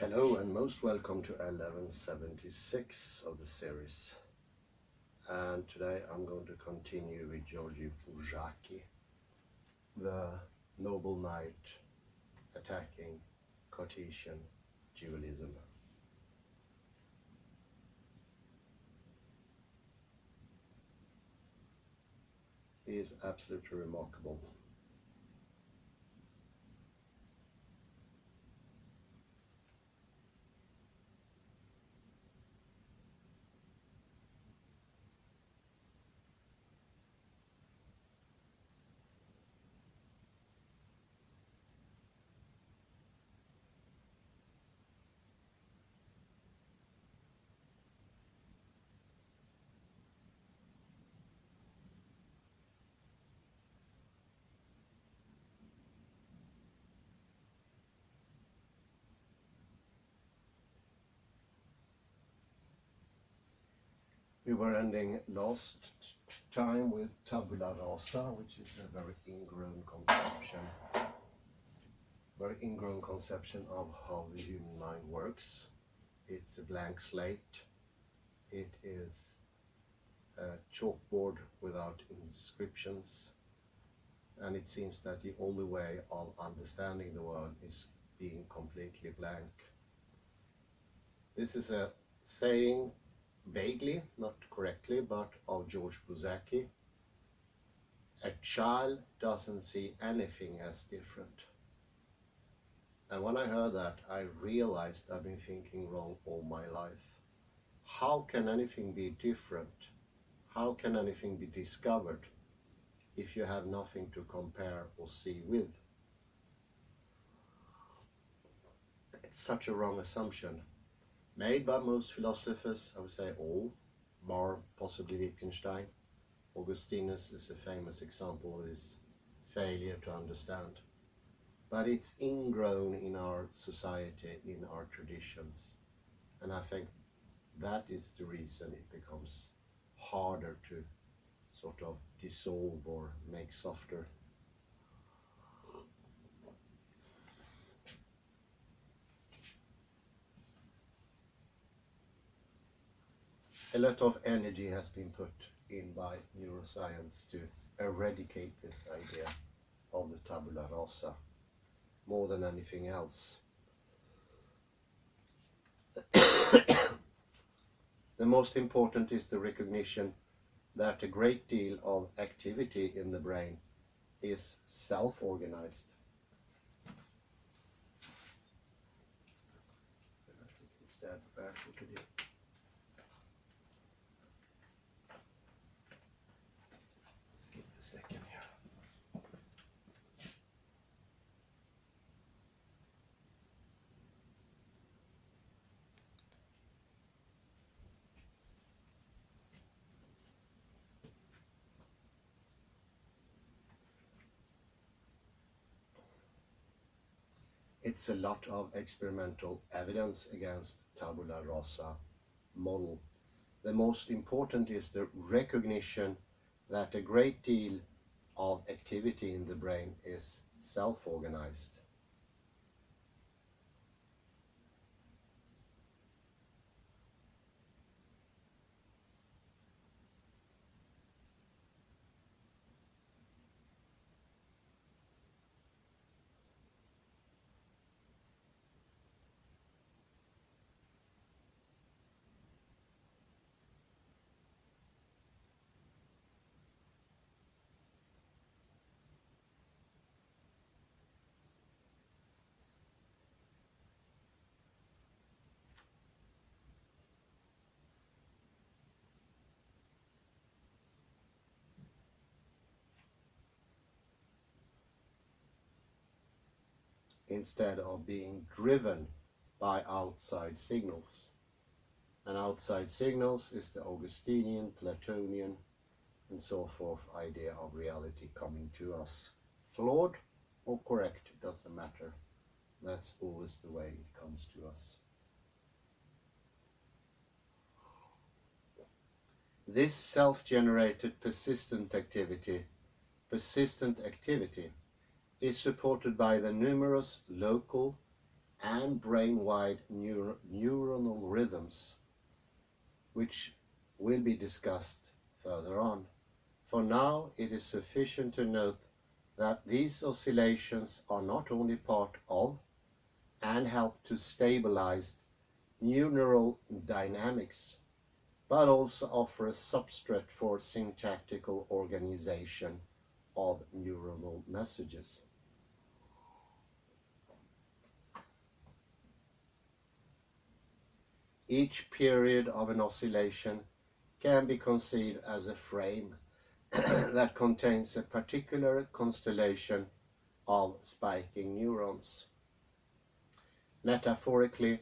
Hello and most welcome to 1176 of the series. And today I'm going to continue with György Buzsaki, the noble knight attacking Cartesian dualism. He is absolutely remarkable. We were ending last time with tabula rasa, which is a very ingrown conception of how the human mind works. It's a blank slate. It is a chalkboard without inscriptions, and it seems that the only way of understanding the world is being completely blank. This is a saying, vaguely, not correctly, but of György Buzsaki. A child doesn't see anything as different. And when I heard that, I realized I've been thinking wrong all my life. How can anything be different? How can anything be discovered if you have nothing to compare or see with? It's such a wrong assumption, made by most philosophers, I would say all, bar possibly Wittgenstein. Augustinus is a famous example of this failure to understand. But it's ingrown in our society, in our traditions. And I think that is the reason it becomes harder to sort of dissolve or make softer. A lot of energy has been put in by neuroscience to eradicate this idea of the tabula rasa, more than anything else. The most important is the recognition that a great deal of activity in the brain is self-organized. I think instead barefoot again. Skip a second here. It's a lot of experimental evidence against tabula rasa model. The most important is the recognition that a great deal of activity in the brain is self-organized. Instead of being driven by outside signals. And outside signals is the Augustinian, Platonian, and so forth idea of reality coming to us. Flawed or correct, it doesn't matter. That's always the way it comes to us. This self-generated persistent activity is supported by the numerous local and brain-wide neuronal rhythms, which will be discussed further on. For now, it is sufficient to note that these oscillations are not only part of and help to stabilize neural dynamics, but also offer a substrate for syntactical organization of neuronal messages. Each period of an oscillation can be conceived as a frame that contains a particular constellation of spiking neurons. Metaphorically,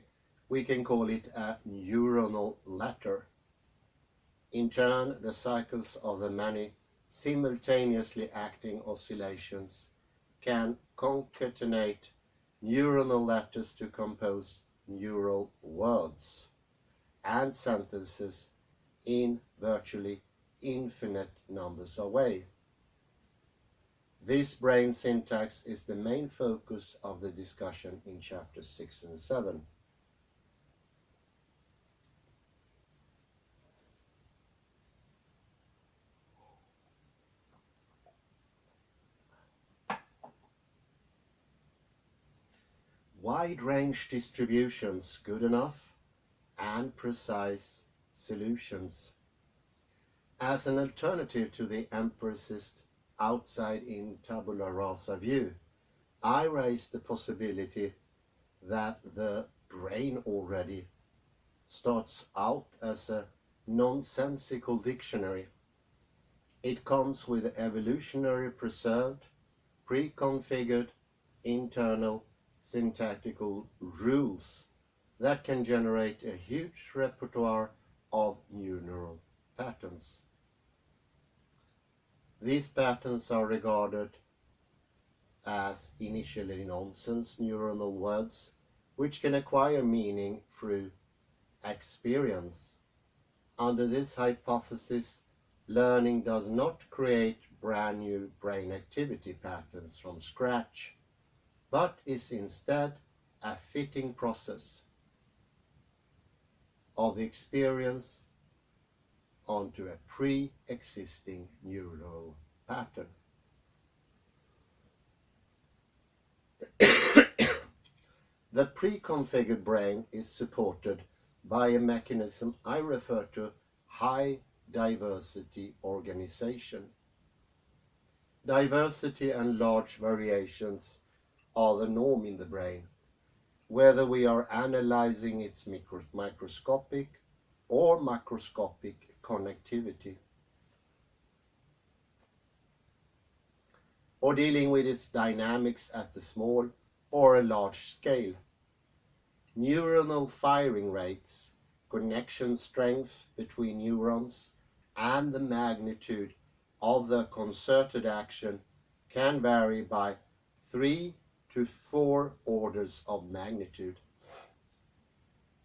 we can call it a neuronal ladder. In turn, the cycles of the many simultaneously acting oscillations can concatenate neuronal ladders to compose neural words and sentences in virtually infinite numbers of ways. This brain syntax is the main focus of the discussion in chapters 6 and 7. Wide-range distributions good enough and precise solutions. As an alternative to the empiricist outside-in tabula rasa view, I raise the possibility that the brain already starts out as a nonsensical dictionary. It comes with evolutionary preserved, pre-configured internal syntactical rules that can generate a huge repertoire of neural patterns. These patterns are regarded as initially nonsense neuronal words which can acquire meaning through experience. Under this hypothesis, learning does not create brand new brain activity patterns from scratch, but is instead a fitting process of the experience onto a pre-existing neural pattern. The pre-configured brain is supported by a mechanism I refer to high diversity organization. Diversity and large variations are the norm in the brain, whether we are analyzing its microscopic or macroscopic connectivity, or dealing with its dynamics at the small or a large scale. Neuronal firing rates, connection strength between neurons, and the magnitude of the concerted action can vary by 3 to 4 orders of magnitude.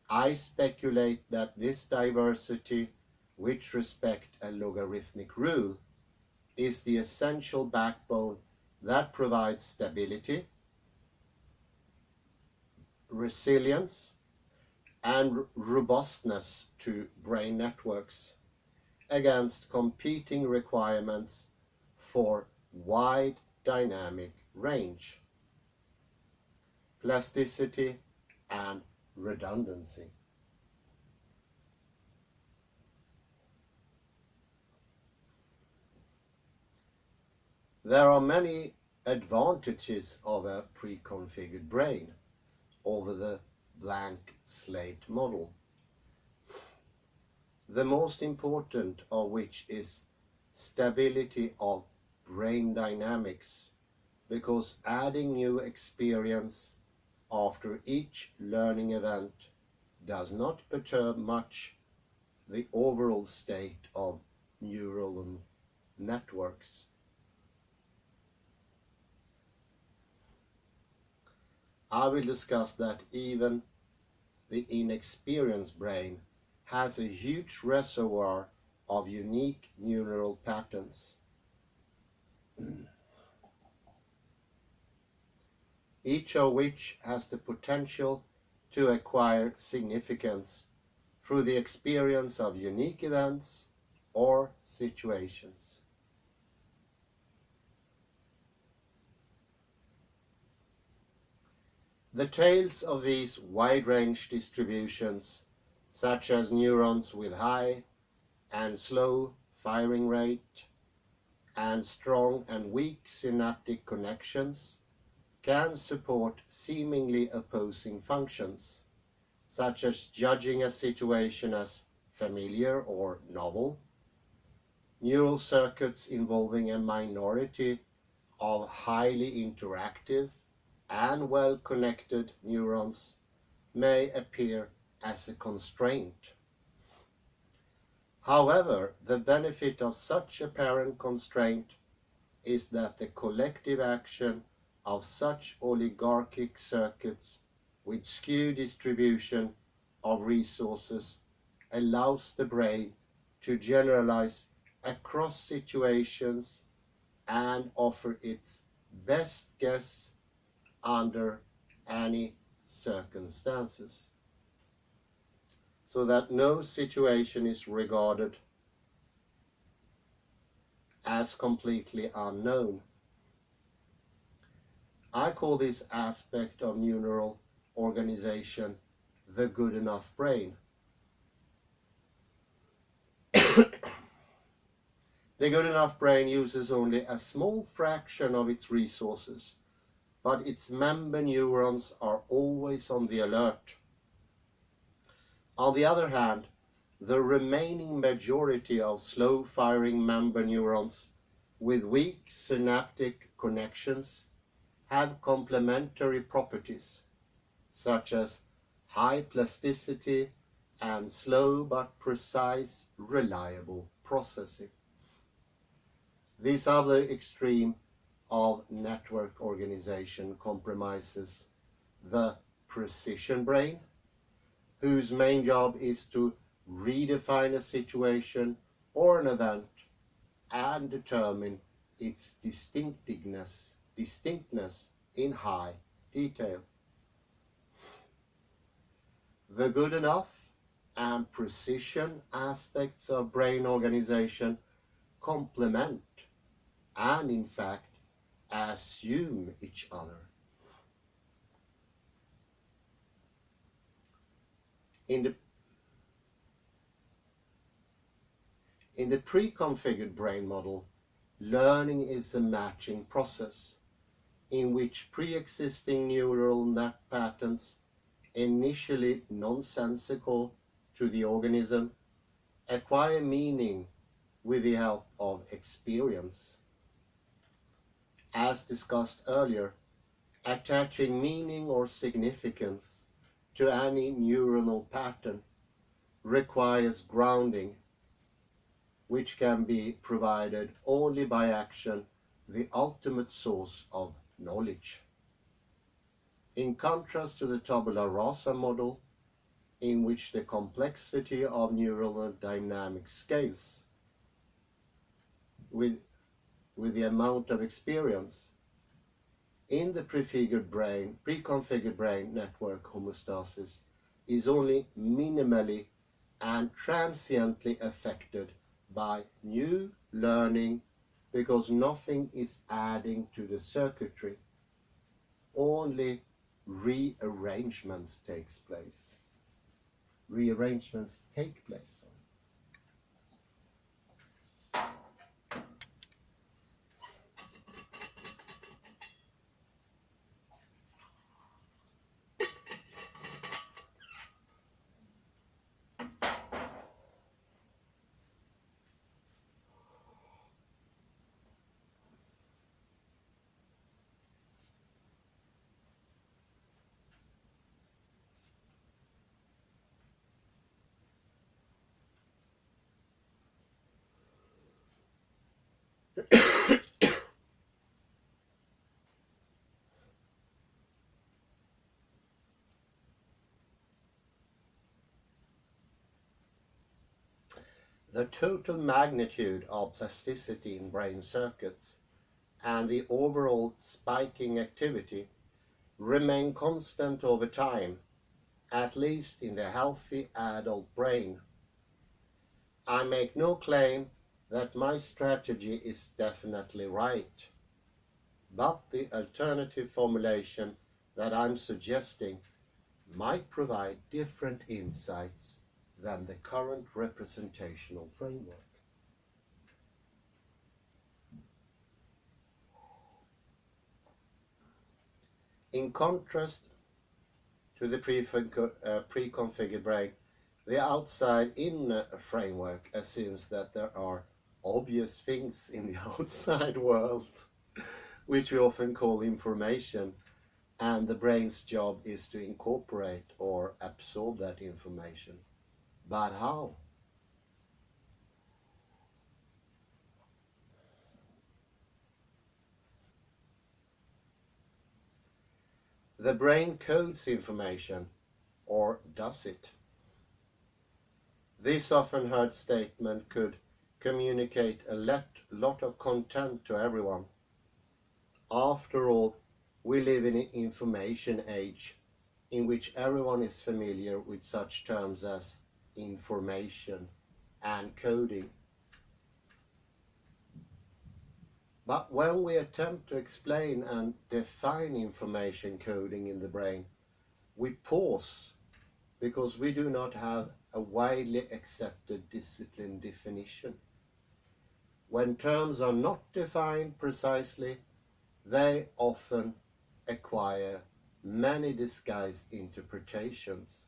I speculate that this diversity, which respect a logarithmic rule, is the essential backbone that provides stability, resilience, and robustness to brain networks against competing requirements for wide dynamic range, plasticity, and redundancy. There are many advantages of a pre-configured brain over the blank slate model. The most important of which is stability of brain dynamics, because adding new experience after each learning event does not perturb much the overall state of neural networks. I will discuss that even the inexperienced brain has a huge reservoir of unique neural patterns. each of which has the potential to acquire significance through the experience of unique events or situations. The tails of these wide-range distributions, such as neurons with high and slow firing rate and strong and weak synaptic connections, can support seemingly opposing functions, such as judging a situation as familiar or novel. Neural circuits involving a minority of highly interactive and well-connected neurons may appear as a constraint. However, the benefit of such apparent constraint is that the collective action of such oligarchic circuits with skew distribution of resources allows the brain to generalize across situations and offer its best guess under any circumstances, so that no situation is regarded as completely unknown. I call this aspect of neural organization the good enough brain. The good enough brain uses only a small fraction of its resources, but its member neurons are always on the alert. On the other hand, the remaining majority of slow-firing member neurons with weak synaptic connections have complementary properties, such as high plasticity and slow but precise, reliable processing. This other extreme of network organization comprises the precision brain, whose main job is to redefine a situation or an event and determine its distinctness in high detail. The good enough and precision aspects of brain organization complement and in fact assume each other. In the pre-configured brain model, learning is a matching process in which pre-existing neural net patterns, initially nonsensical to the organism, acquire meaning with the help of experience. As discussed earlier, attaching meaning or significance to any neuronal pattern requires grounding, which can be provided only by action, the ultimate source of knowledge. In contrast to the tabula rasa model, in which the complexity of neural dynamics scales with the amount of experience, in the pre-configured brain network homeostasis is only minimally and transiently affected by new learning, because nothing is adding to the circuitry. Only rearrangements take place. The total magnitude of plasticity in brain circuits and the overall spiking activity remain constant over time, at least in the healthy adult brain. I make no claim that my strategy is definitely right, but the alternative formulation that I'm suggesting might provide different insights than the current representational framework. In contrast to the pre-configured brain, the outside-in framework assumes that there are obvious things in the outside world, which we often call information, and the brain's job is to incorporate or absorb that information. But how? The brain codes information, or does it? This often heard statement could communicate a lot of content to everyone. After all, we live in an information age in which everyone is familiar with such terms as information and coding. But when we attempt to explain and define information coding in the brain, we pause because we do not have a widely accepted discipline definition. When terms are not defined precisely, they often acquire many disguised interpretations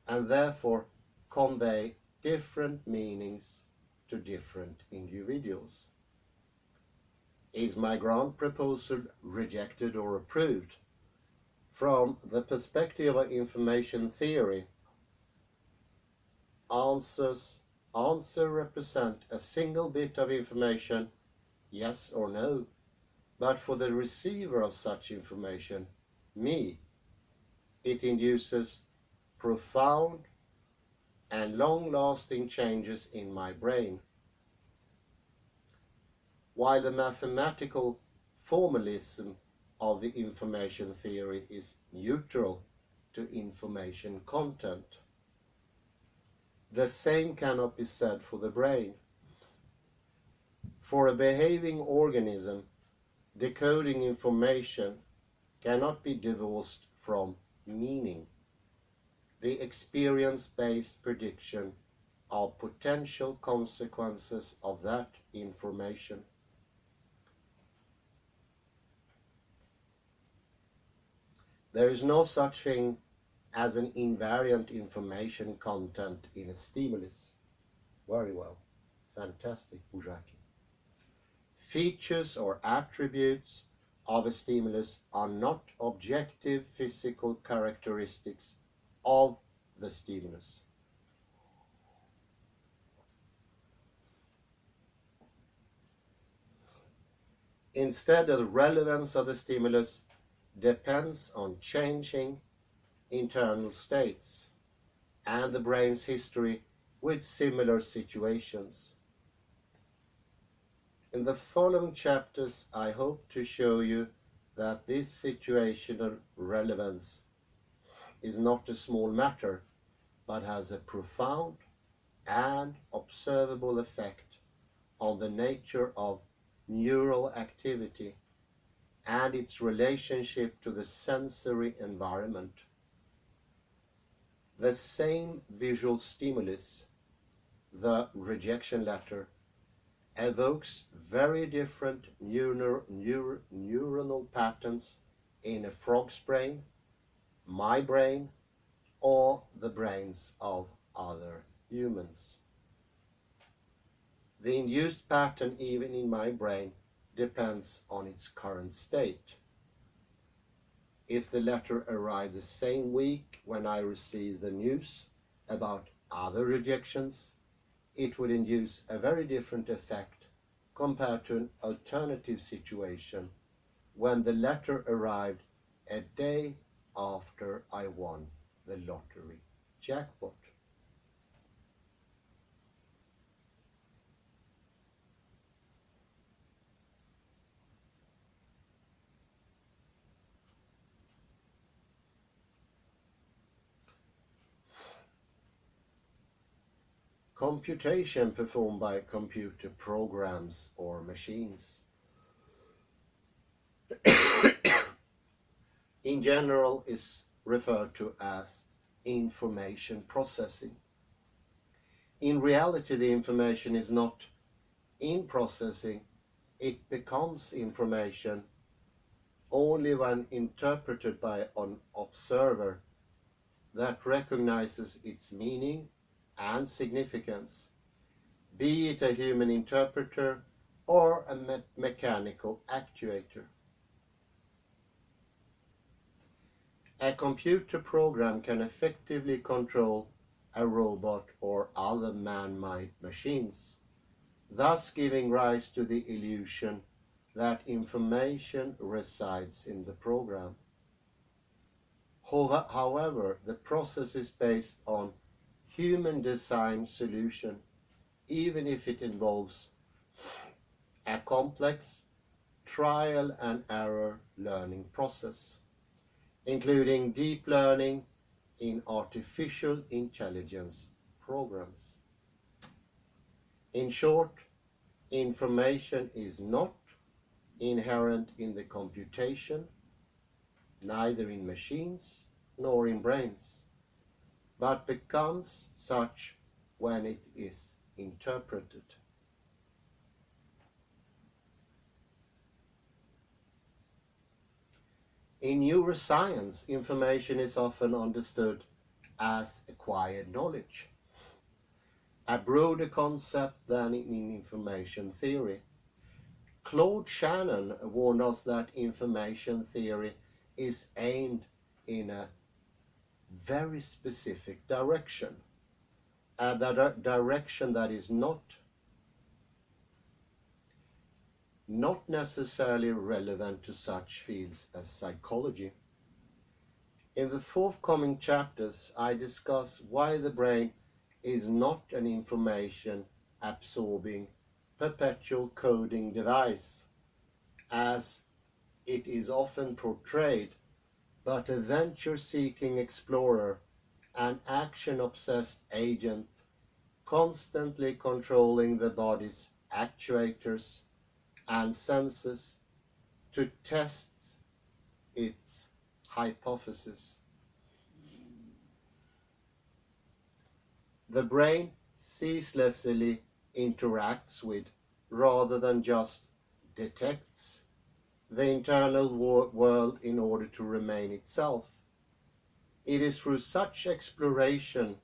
and therefore convey different meanings to different individuals. Is my grant proposal rejected or approved? From the perspective of information theory, answer represent a single bit of information, yes or no. But for the receiver of such information, me, it induces profound and long-lasting changes in my brain. While the mathematical formalism of the information theory is neutral to information content, the same cannot be said for the brain. For a behaving organism, decoding information cannot be divorced from meaning, the experience-based prediction of potential consequences of that information. There is no such thing as an invariant information content in a stimulus. Very well. Fantastic, Buzsaki. Features or attributes of a stimulus are not objective physical characteristics of the stimulus. Instead, the relevance of the stimulus depends on changing internal states and the brain's history with similar situations. In the following chapters, I hope to show you that this situational relevance is not a small matter, but has a profound and observable effect on the nature of neural activity and its relationship to the sensory environment. The same visual stimulus, the rejection letter, evokes very different neuronal patterns in a frog's brain, my brain, or the brains of other humans. The induced pattern, even in my brain, depends on its current state. If the letter arrived the same week when I received the news about other rejections, it would induce a very different effect compared to an alternative situation when the letter arrived a day after I won the lottery jackpot. computation performed by computer programs or machines in general is referred to as information processing. In reality, the information is not in processing, it becomes information only when interpreted by an observer that recognizes its meaning and significance, be it a human interpreter or a mechanical actuator. A computer program can effectively control a robot or other man-made machines, thus giving rise to the illusion that information resides in the program. However, the process is based on human design solution, even if it involves a complex trial and error learning process, including deep learning in artificial intelligence programs. In short, information is not inherent in the computation, neither in machines nor in brains, but becomes such when it is interpreted. In neuroscience, information is often understood as acquired knowledge, a broader concept than in information theory. Claude Shannon warned us that information theory is aimed in a very specific direction, a direction that is not necessarily relevant to such fields as psychology. In the forthcoming chapters, I discuss why the brain is not an information-absorbing, perpetual coding device, as it is often portrayed, but a venture-seeking explorer, an action-obsessed agent, constantly controlling the body's actuators and senses to test its hypothesis. The brain ceaselessly interacts with, rather than just detects, the internal world in order to remain itself. It is through such exploration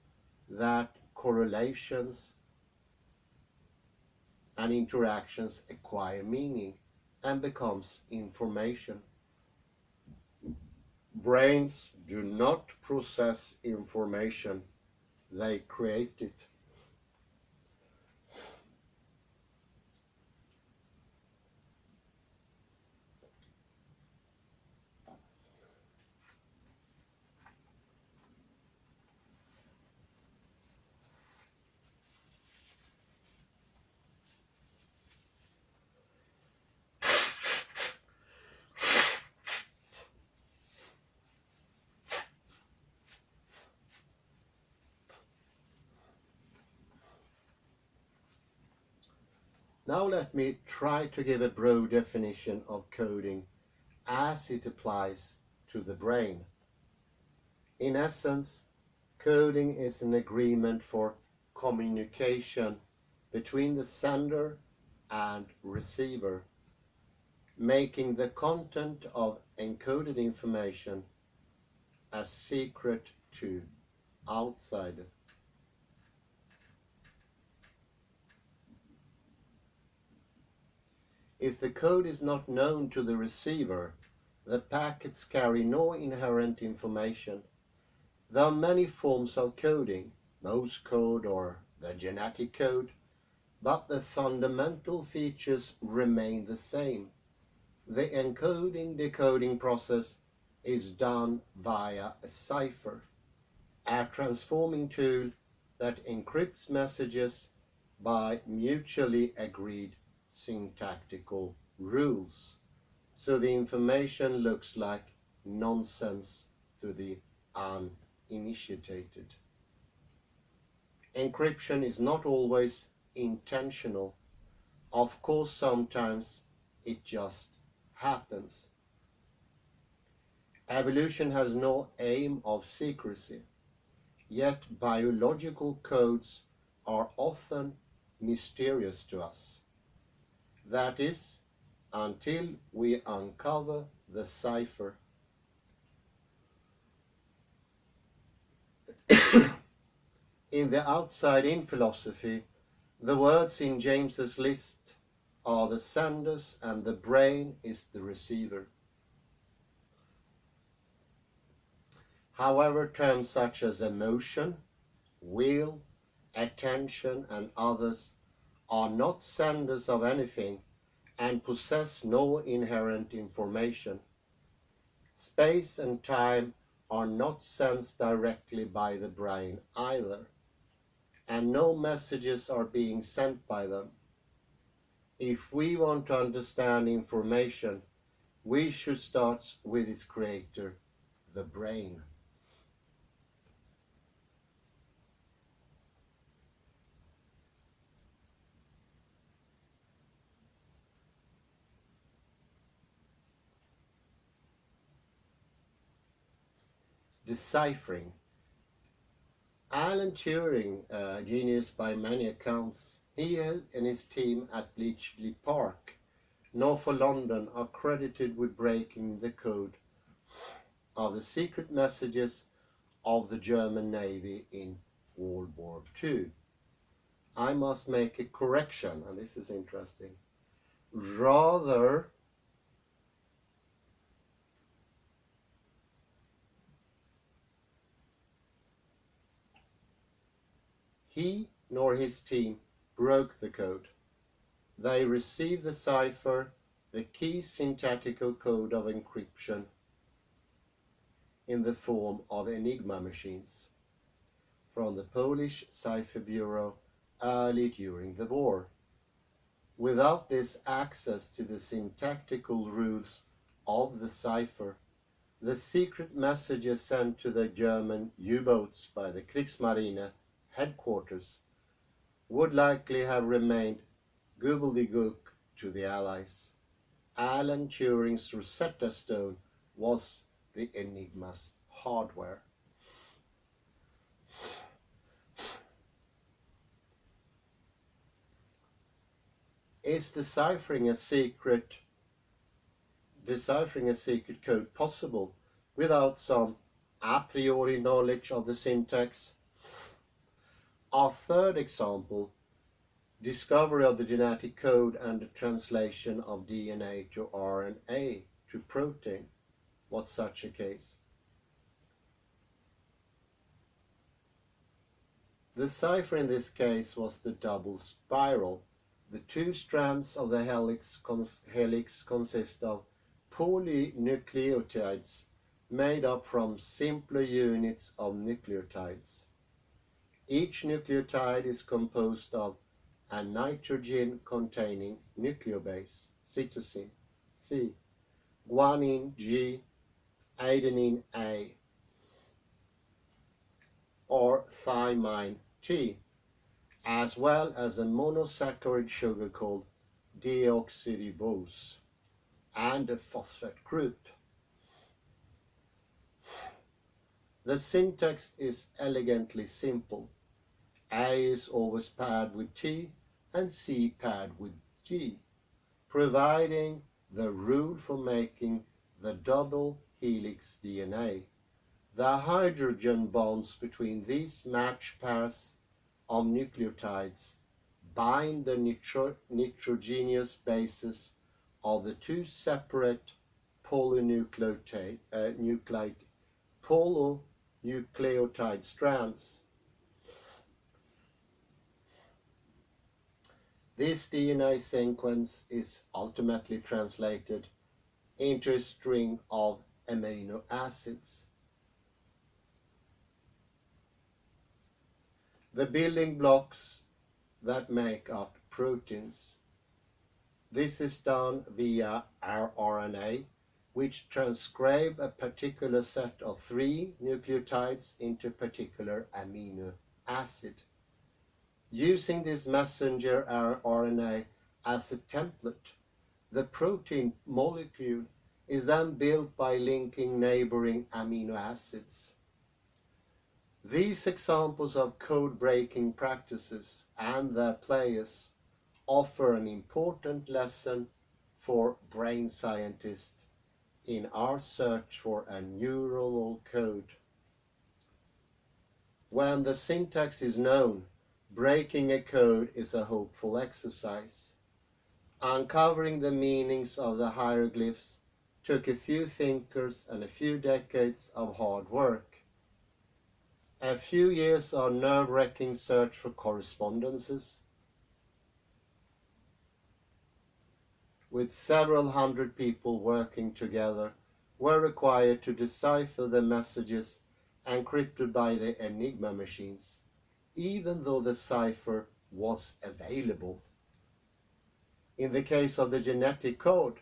that correlations and interactions acquire meaning and becomes information. Brains do not process information, they create it. Now let me try to give a broad definition of coding as it applies to the brain. In essence, coding is an agreement for communication between the sender and receiver, making the content of encoded information a secret to outsiders. If the code is not known to the receiver, the packets carry no inherent information. There are many forms of coding, Morse code or the genetic code, but the fundamental features remain the same. The encoding-decoding process is done via a cipher, a transforming tool that encrypts messages by mutually agreed syntactical rules, so the information looks like nonsense to the uninitiated. Encryption is not always intentional. Of course, sometimes it just happens. Evolution has no aim of secrecy, yet biological codes are often mysterious to us. That is, until we uncover the cipher. In the outside-in philosophy, the words in James's list are the senders and the brain is the receiver. However, terms such as emotion, will, attention, and others are not senders of anything and possess no inherent information. Space and time are not sensed directly by the brain either, and no messages are being sent by them. If we want to understand information, we should start with its creator, the brain. Deciphering. Alan Turing, genius by many accounts, he and his team at Bletchley Park, north of London, are credited with breaking the code of the secret messages of the German Navy in World War II. I must make a correction, and this is interesting. Rather, he nor his team broke the code. They received the cipher, the key syntactical code of encryption, in the form of Enigma machines from the Polish Cipher Bureau early during the war. Without this access to the syntactical rules of the cipher, the secret messages sent to the German U-boats by the Kriegsmarine headquarters would likely have remained gobbledygook to the Allies. Alan Turing's Rosetta Stone was the Enigma's hardware. Is deciphering a secret code possible without some a priori knowledge of the syntax? Our third example, discovery of the genetic code and the translation of DNA to RNA to protein, was such a case. The cipher in this case was the double spiral. The two strands of the helix consist of polynucleotides made up from simpler units of nucleotides. Each nucleotide is composed of a nitrogen-containing nucleobase, cytosine C, guanine G, adenine A, or thymine T, as well as a monosaccharide sugar called deoxyribose, and a phosphate group. The syntax is elegantly simple. A is always paired with T and C paired with G, providing the rule for making the double helix DNA. The hydrogen bonds between these match pairs of nucleotides bind the nitrogenous bases of the two separate polynucleotide strands. This DNA sequence is ultimately translated into a string of amino acids. The building blocks that make up proteins. This is done via rRNA, which transcribe a particular set of 3 nucleotides into a particular amino acid. Using this messenger RNA as a template, the protein molecule is then built by linking neighboring amino acids. These examples of code-breaking practices and their players offer an important lesson for brain scientists in our search for a neuronal code. When the syntax is known, breaking a code is a hopeful exercise. Uncovering the meanings of the hieroglyphs took a few thinkers and a few decades of hard work. A few years of nerve-wracking search for correspondences, with several hundred people working together, were required to decipher the messages encrypted by the Enigma machines, even though the cipher was available. In the case of the genetic code,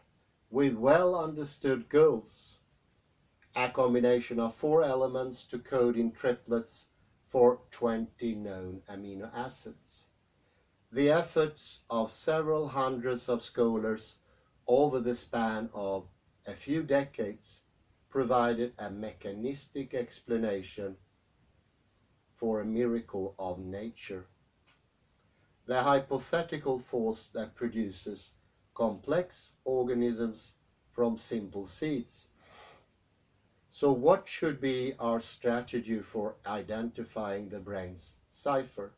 with well understood goals, a combination of 4 elements to code in triplets for 20 known amino acids. The efforts of several hundreds of scholars over the span of a few decades provided a mechanistic explanation for a miracle of nature. The hypothetical force that produces complex organisms from simple seeds. So what should be our strategy for identifying the brain's cipher?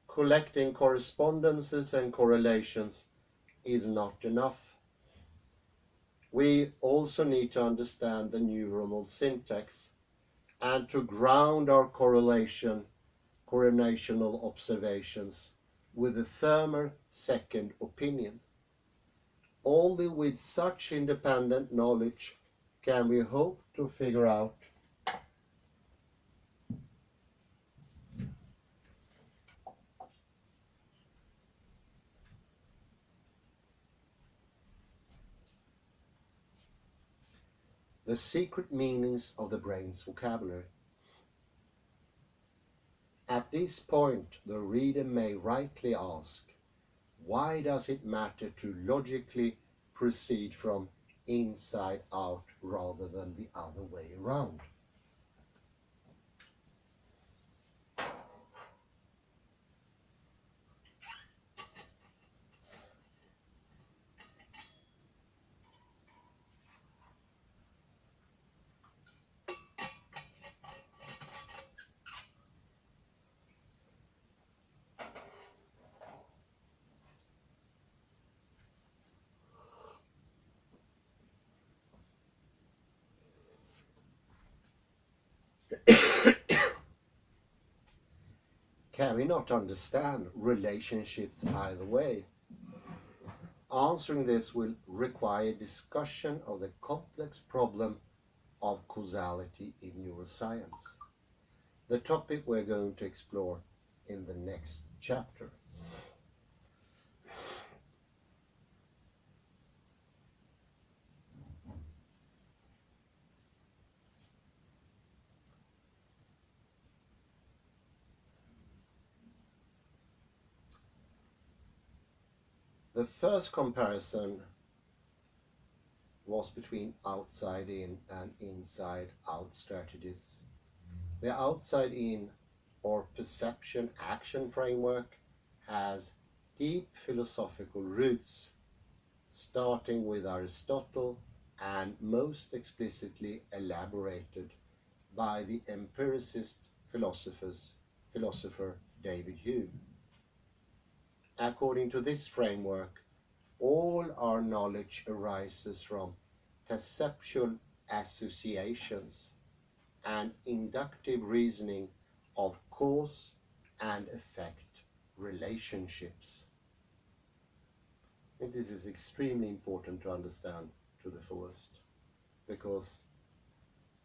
Collecting correspondences and correlations is not enough. We also need to understand the neuronal syntax and to ground our correlational observations with a firmer second opinion. Only with such independent knowledge can we hope to figure out the secret meanings of the brain's vocabulary. At this point, the reader may rightly ask, why does it matter to logically proceed from inside out rather than the other way around? Can we not understand relationships either way? Answering this will require discussion of the complex problem of causality in neuroscience, the topic we're going to explore in the next chapter. The first comparison was between outside in and inside out strategies. The outside in or perception action framework has deep philosophical roots, starting with Aristotle and most explicitly elaborated by the empiricist philosopher David Hume. According to this framework, all our knowledge arises from perceptual associations and inductive reasoning of cause and effect relationships. I think this is extremely important to understand to the fullest, because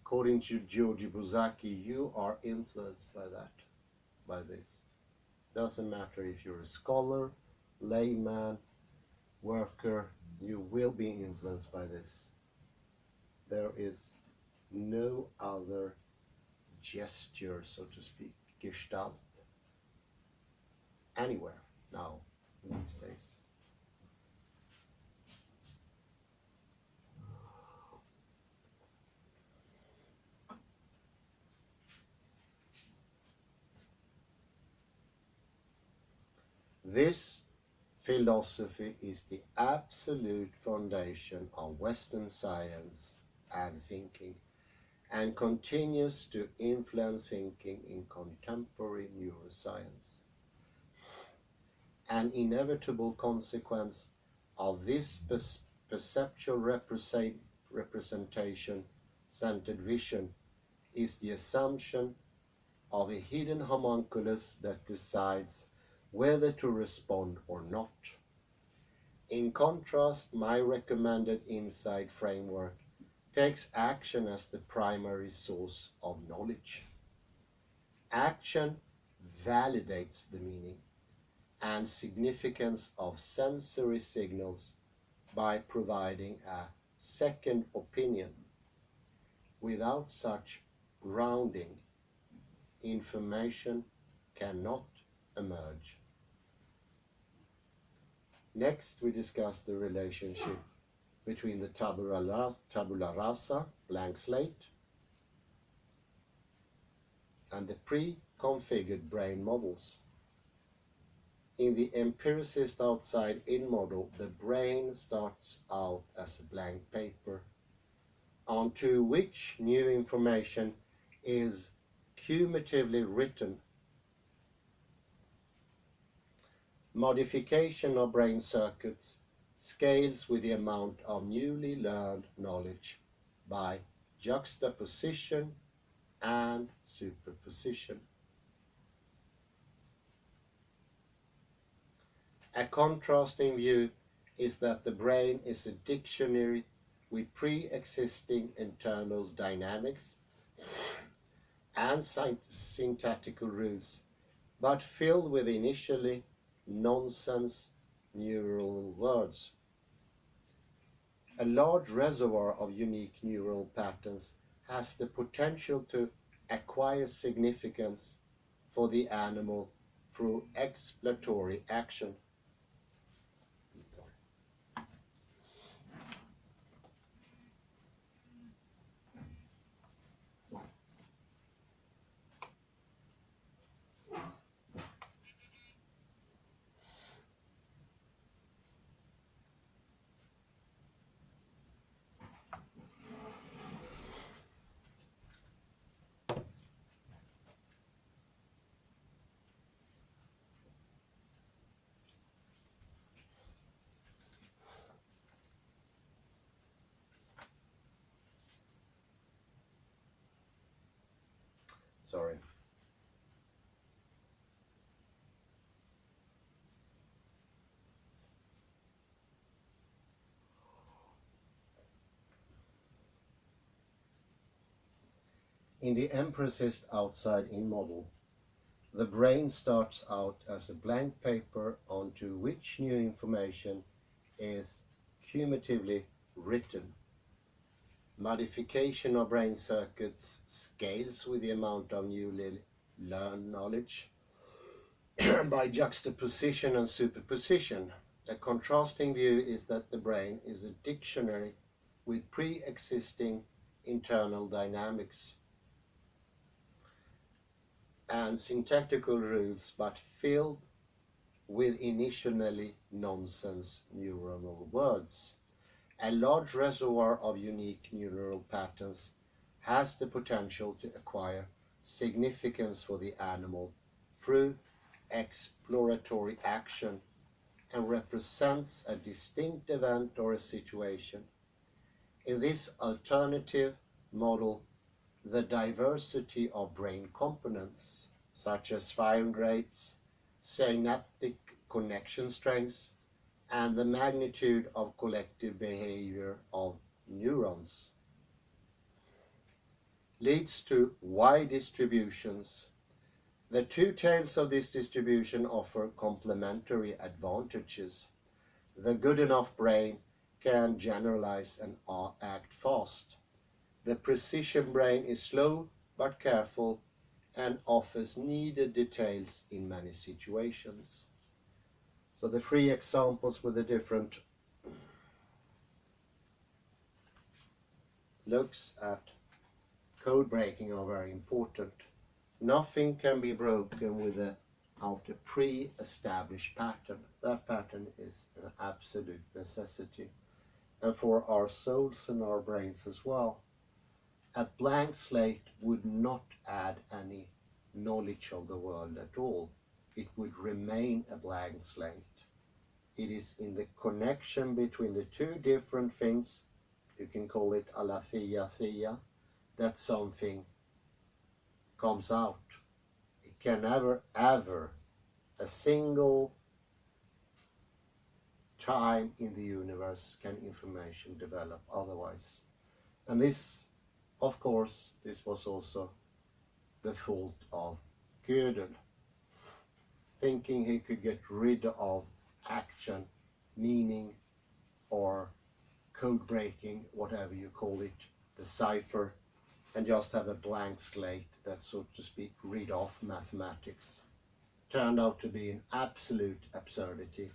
according to György Buzsaki, you are influenced by this. Doesn't matter if you're a scholar, layman, worker, you will be influenced by this. There is no other gesture, so to speak, gestalt, anywhere now these days. This philosophy is the absolute foundation of Western science and thinking, and continues to influence thinking in contemporary neuroscience. An inevitable consequence of this perceptual representation-centered vision is the assumption of a hidden homunculus that decides whether to respond or not. In contrast, my recommended insight framework takes action as the primary source of knowledge. Action validates the meaning and significance of sensory signals by providing a second opinion. Without such grounding, information cannot emerge. Next, we discuss the relationship between the tabula rasa, blank slate, and the pre-configured brain models. In the empiricist outside-in model, the brain starts out as a blank paper, onto which new information is cumulatively written. Modification of brain circuits scales with the amount of newly learned knowledge by juxtaposition and superposition. A contrasting view is that the brain is a dictionary with pre-existing internal dynamics and syntactical rules, but filled with initially nonsense neural words. A large reservoir of unique neural patterns has the potential to acquire significance for the animal through exploratory action. Sorry. In the empiricist outside-in model, the brain starts out as a blank paper onto which new information is cumulatively written. Modification of brain circuits scales with the amount of newly learned knowledge by juxtaposition and superposition. A contrasting view is that the brain is a dictionary with pre-existing internal dynamics and syntactical rules, but filled with initially nonsense neuronal words. A large reservoir of unique neural patterns has the potential to acquire significance for the animal through exploratory action and represents a distinct event or a situation. In this alternative model, the diversity of brain components, such as firing rates, synaptic connection strengths, and the magnitude of collective behavior of neurons, leads to wide distributions. The two tails of this distribution offer complementary advantages. The good enough brain can generalize and act fast. The precision brain is slow but careful and offers needed details in many situations. So the three examples with the different looks at code breaking are very important. Nothing can be broken without a pre-established pattern. That pattern is an absolute necessity. And for our souls and our brains as well, a blank slate would not add any knowledge of the world at all. It would remain a blank slate. It is in the connection between the two different things, you can call it aletheia, that something comes out. It can never ever a single time in the universe can information develop otherwise. And this, of course, this was also the fault of Gödel, thinking he could get rid of action, meaning, or code breaking, whatever you call it, the cipher, and just have a blank slate that, so to speak, read off mathematics. Turned out to be an absolute absurdity.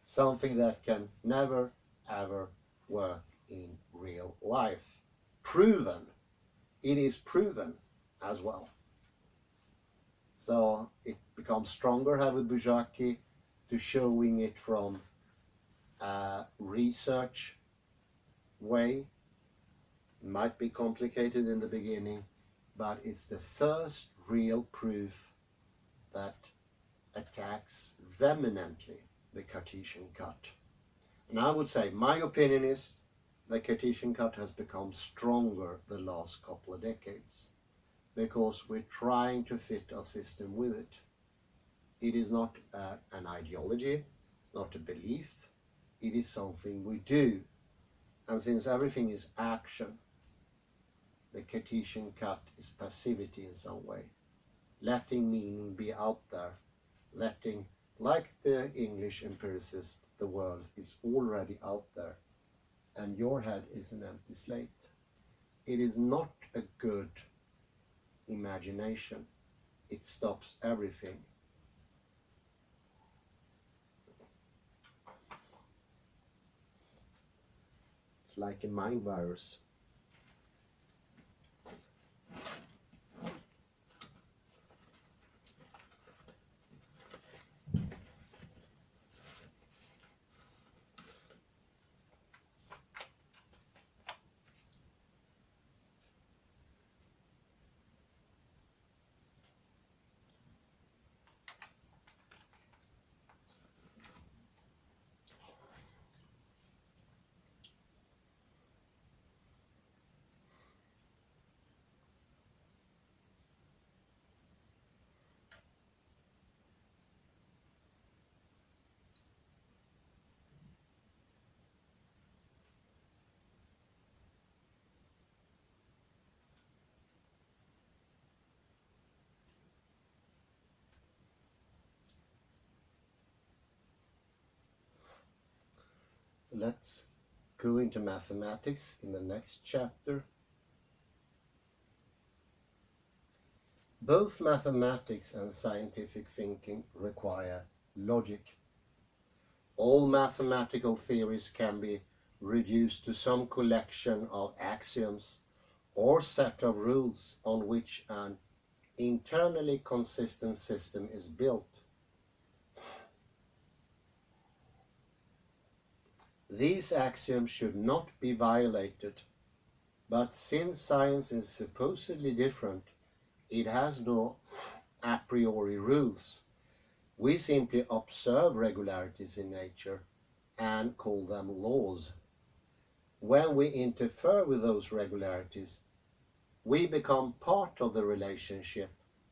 Something that can never ever work in real life. Proven. It is proven as well. So it becomes stronger here with Buzsaki to showing it from a research way. It might be complicated in the beginning, but it's the first real proof that attacks vehemently the Cartesian cut. And I would say, my opinion is the Cartesian cut has become stronger the last couple of decades because we're trying to fit our system with it. It is not an ideology, it's not a belief, it is something we do. And since everything is action, the Cartesian cut is passivity in some way. Letting meaning be out there, letting, like the English empiricist, the world is already out there, and your head is an empty slate. It is not a good imagination. It stops everything. It's like a mind virus. So let's go into mathematics in the next chapter. Both mathematics and scientific thinking require logic. All mathematical theories can be reduced to some collection of axioms or set of rules on which an internally consistent system is built. These axioms should not be violated, but since science is supposedly different, it has no a priori rules. We simply observe regularities in nature and call them laws. When we interfere with those regularities, we become part of the relationship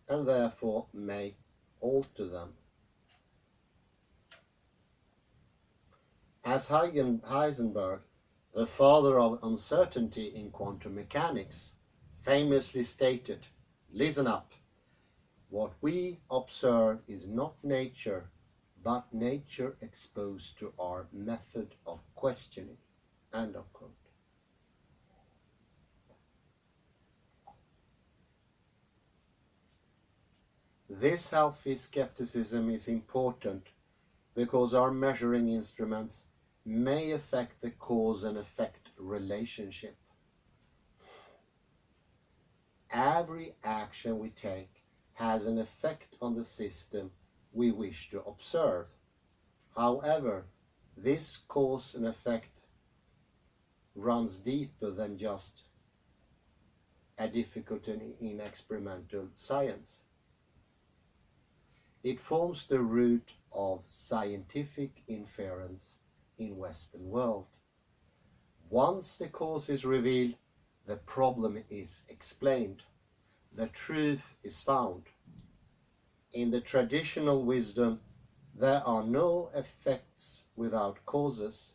and therefore may alter them. As Heisenberg, the father of uncertainty in quantum mechanics, famously stated, listen up, what we observe is not nature, but nature exposed to our method of questioning. End of quote. This healthy skepticism is important because our measuring instruments may affect the cause and effect relationship. Every action we take has an effect on the system we wish to observe. However, this cause and effect runs deeper than just a difficulty in experimental science. It forms the root of scientific inference in Western world. Once the cause is revealed, the problem is explained. The truth is found. In the traditional wisdom, there are no effects without causes,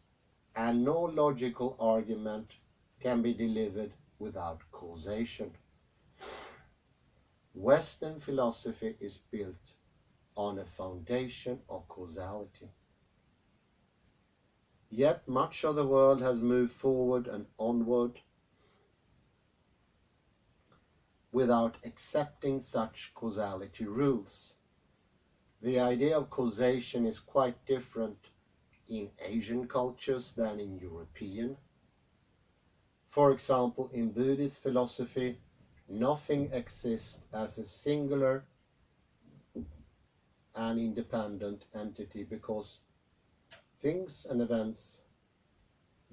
and no logical argument can be delivered without causation. Western philosophy is built on a foundation of causality. Yet much of the world has moved forward and onward without accepting such causality rules. The idea of causation is quite different in Asian cultures than in European. For example, in Buddhist philosophy, nothing exists as a singular and independent entity because things and events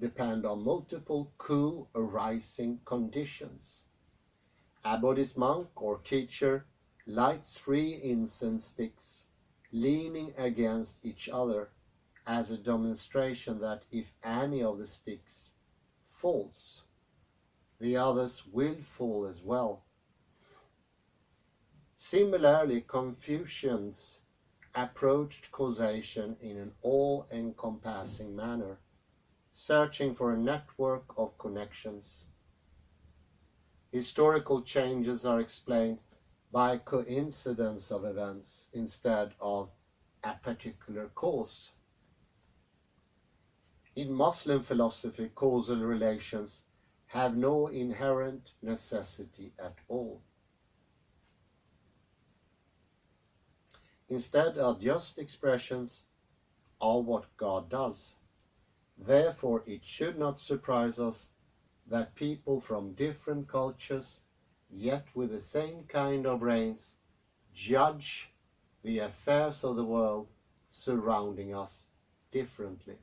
depend on multiple co-arising conditions. A Buddhist monk or teacher lights 3 incense sticks leaning against each other as a demonstration that if any of the sticks falls, the others will fall as well. Similarly, Confucians approached causation in an all-encompassing manner, searching for a network of connections. Historical changes are explained by coincidence of events instead of a particular cause. In Muslim philosophy, causal relations have no inherent necessity at all. Instead are just expressions of what God does. Therefore, it should not surprise us that people from different cultures, yet with the same kind of brains, judge the affairs of the world surrounding us differently.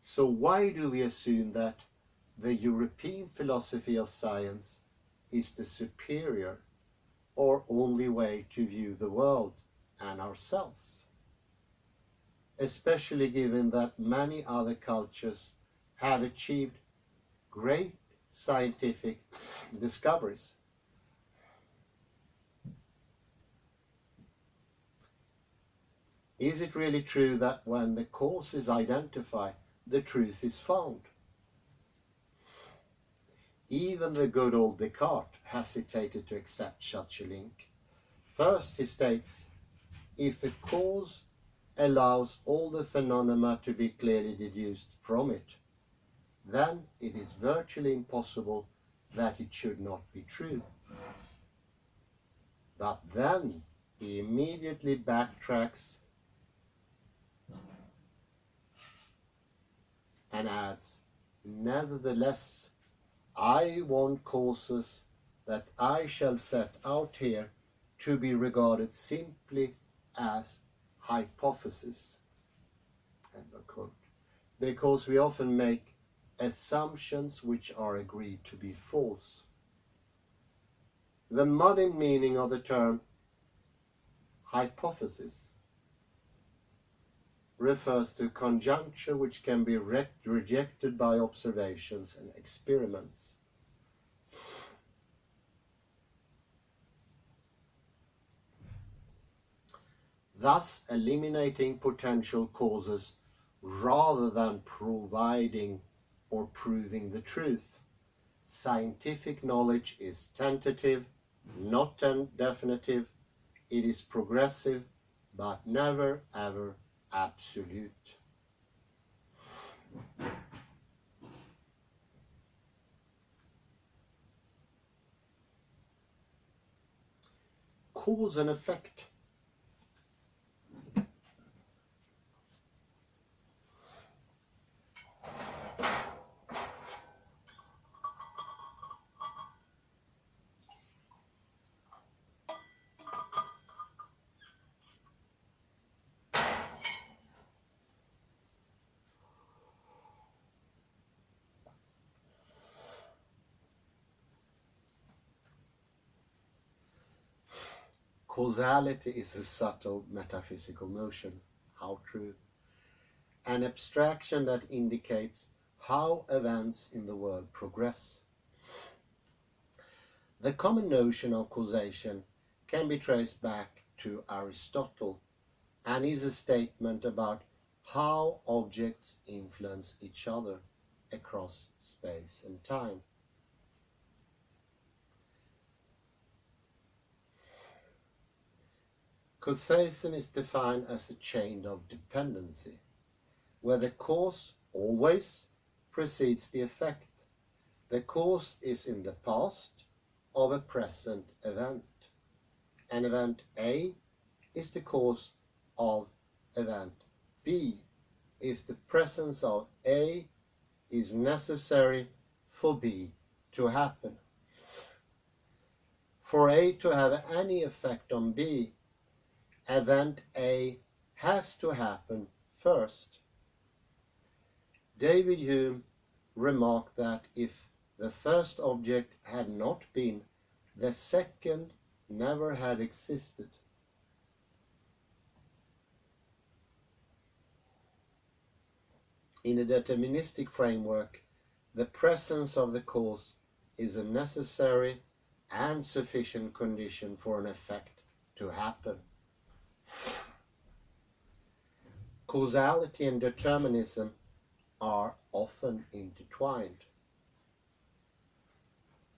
So why do we assume that the European philosophy of science is the superior or only way to view the world and ourselves? Especially given that many other cultures have achieved great scientific discoveries. Is it really true that when the cause is identified, the truth is found? Even the good old Descartes hesitated to accept such a link. First, he states, if a cause allows all the phenomena to be clearly deduced from it, then it is virtually impossible that it should not be true. But then he immediately backtracks and adds, nevertheless, I want causes that I shall set out here to be regarded simply as hypotheses. End of quote. Because we often make assumptions which are agreed to be false. The modern meaning of the term hypothesis refers to conjecture which can be rejected by observations and experiments. Thus eliminating potential causes rather than providing or proving the truth. Scientific knowledge is tentative, not definitive. It is progressive, but never ever absolute. cause and effect. Causality is a subtle metaphysical notion. How true? An abstraction that indicates how events in the world progress. The common notion of causation can be traced back to Aristotle and is a statement about how objects influence each other across space and time. Causation is defined as a chain of dependency, where the cause always precedes the effect. The cause is in the past of a present event. An event A is the cause of event B if the presence of A is necessary for B to happen. For A to have any effect on B, event A has to happen first. David Hume remarked that if the first object had not been, the second never had existed. In a deterministic framework, the presence of the cause is a necessary and sufficient condition for an effect to happen. Causality and determinism are often intertwined.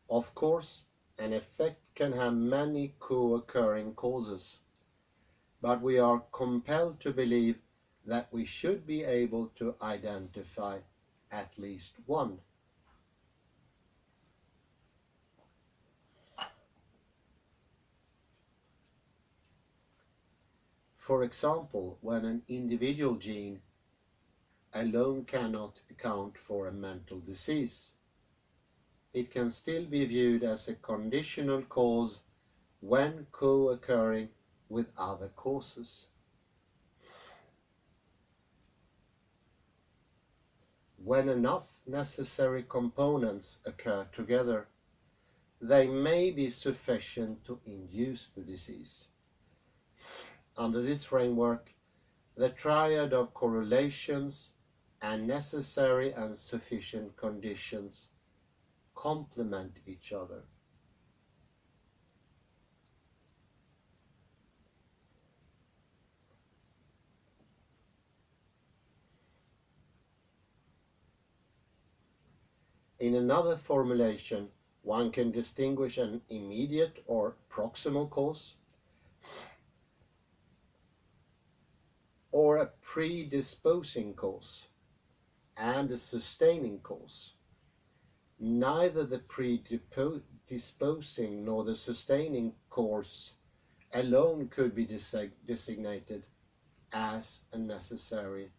Of course, an effect can have many co-occurring causes, but we are compelled to believe that we should be able to identify at least one. For example, when an individual gene alone cannot account for a mental disease, it can still be viewed as a conditional cause when co-occurring with other causes. When enough necessary components occur together, they may be sufficient to induce the disease. Under this framework, the triad of correlations and necessary and sufficient conditions complement each other. In another formulation, one can distinguish an immediate or proximal cause or a predisposing cause and a sustaining cause. Neither the predisposing nor the sustaining cause alone could be designated as a necessary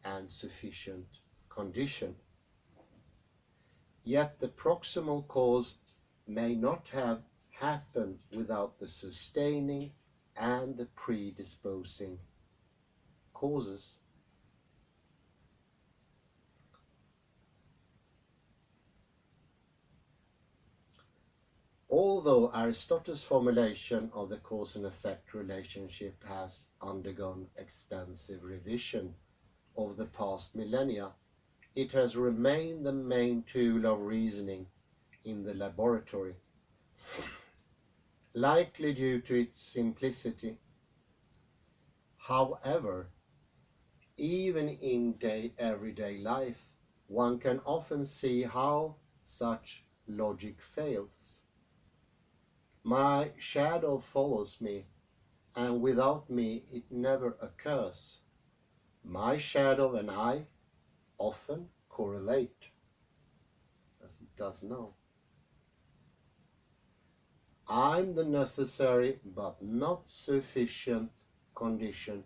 and sufficient condition. Yet the proximal cause may not have happened without the sustaining and the predisposing causes. Although Aristotle's formulation of the cause and effect relationship has undergone extensive revision over the past millennia, it has remained the main tool of reasoning in the laboratory, likely due to its simplicity. However, even in everyday life, one can often see how such logic fails. My shadow follows me, and without me it never occurs. My shadow and I often correlate, as it does now. I'm the necessary but not sufficient condition,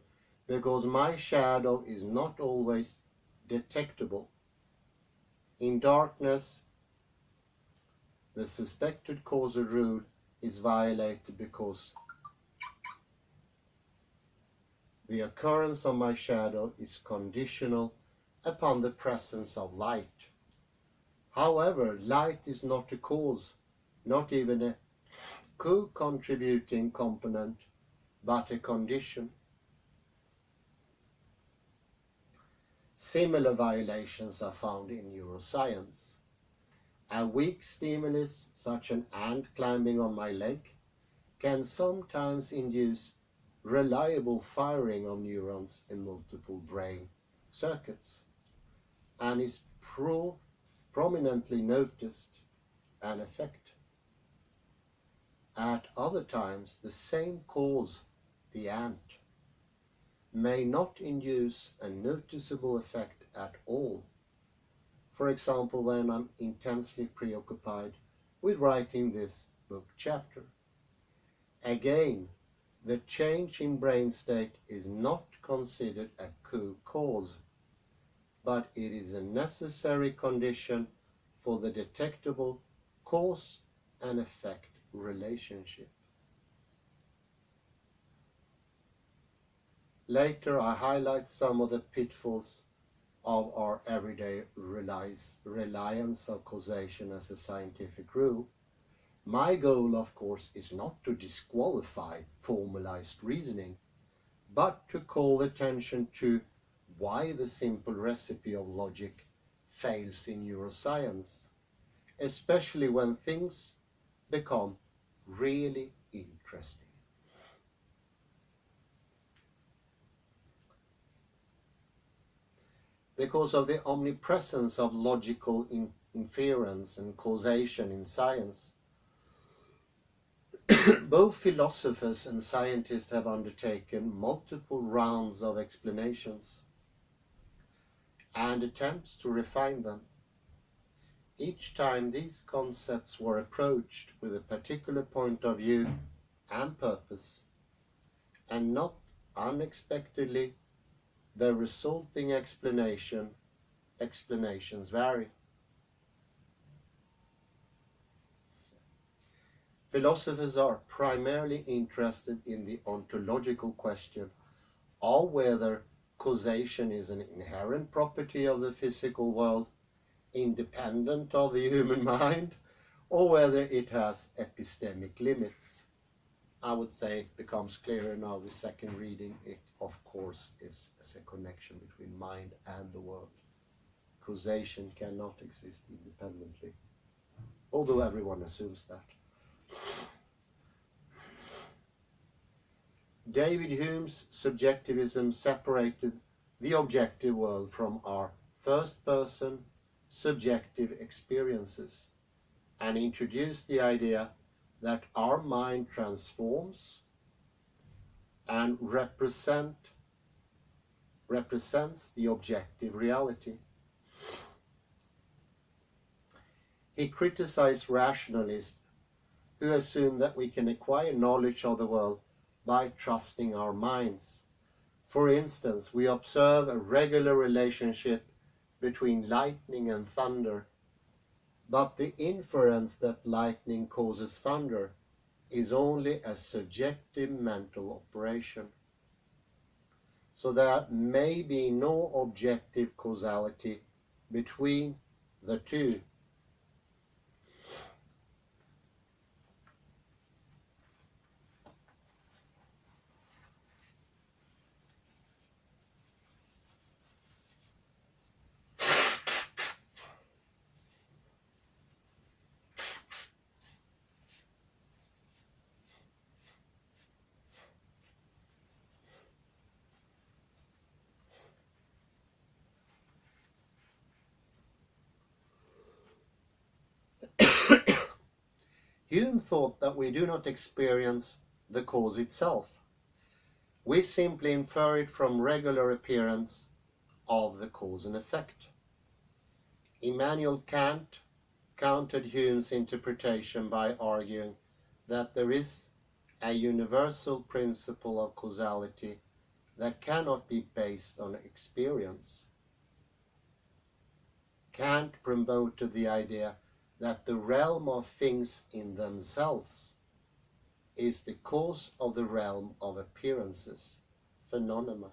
because my shadow is not always detectable. In darkness, the suspected causal rule is violated because the occurrence of my shadow is conditional upon the presence of light. However, light is not a cause, not even a co-contributing component, but a condition. Similar violations are found in neuroscience. A weak stimulus, such an ant climbing on my leg, can sometimes induce reliable firing of neurons in multiple brain circuits, and is prominently noticed an effect. At other times, the same cause, the ant, may not induce a noticeable effect at all. For example, when I'm intensely preoccupied with writing this book chapter. Again, the change in brain state is not considered a co-cause, but it is a necessary condition for the detectable cause and effect relationship. Later, I highlight some of the pitfalls of our everyday reliance on causation as a scientific rule. My goal, of course, is not to disqualify formalized reasoning, but to call attention to why the simple recipe of logic fails in neuroscience, especially when things become really interesting. Because of the omnipresence of logical inference and causation in science, both philosophers and scientists have undertaken multiple rounds of explanations and attempts to refine them. Each time these concepts were approached with a particular point of view and purpose, and not unexpectedly, the resulting explanations vary. Philosophers are primarily interested in the ontological question of whether causation is an inherent property of the physical world, independent of the human mind, or whether it has epistemic limits. I would say it becomes clearer now the second reading. It, of course, is a connection between mind and the world. Causation cannot exist independently, although everyone assumes that. David Hume's subjectivism separated the objective world from our first-person subjective experiences and introduced the idea that our mind transforms and represents the objective reality. He criticized rationalists who assume that we can acquire knowledge of the world by trusting our minds. For instance, we observe a regular relationship between lightning and thunder, but the inference that lightning causes thunder is only a subjective mental operation. So there may be no objective causality between the two. Hume thought that we do not experience the cause itself. We simply infer it from regular appearance of the cause and effect. Immanuel Kant countered Hume's interpretation by arguing that there is a universal principle of causality that cannot be based on experience. Kant promoted the idea that the realm of things in themselves is the cause of the realm of appearances, phenomena.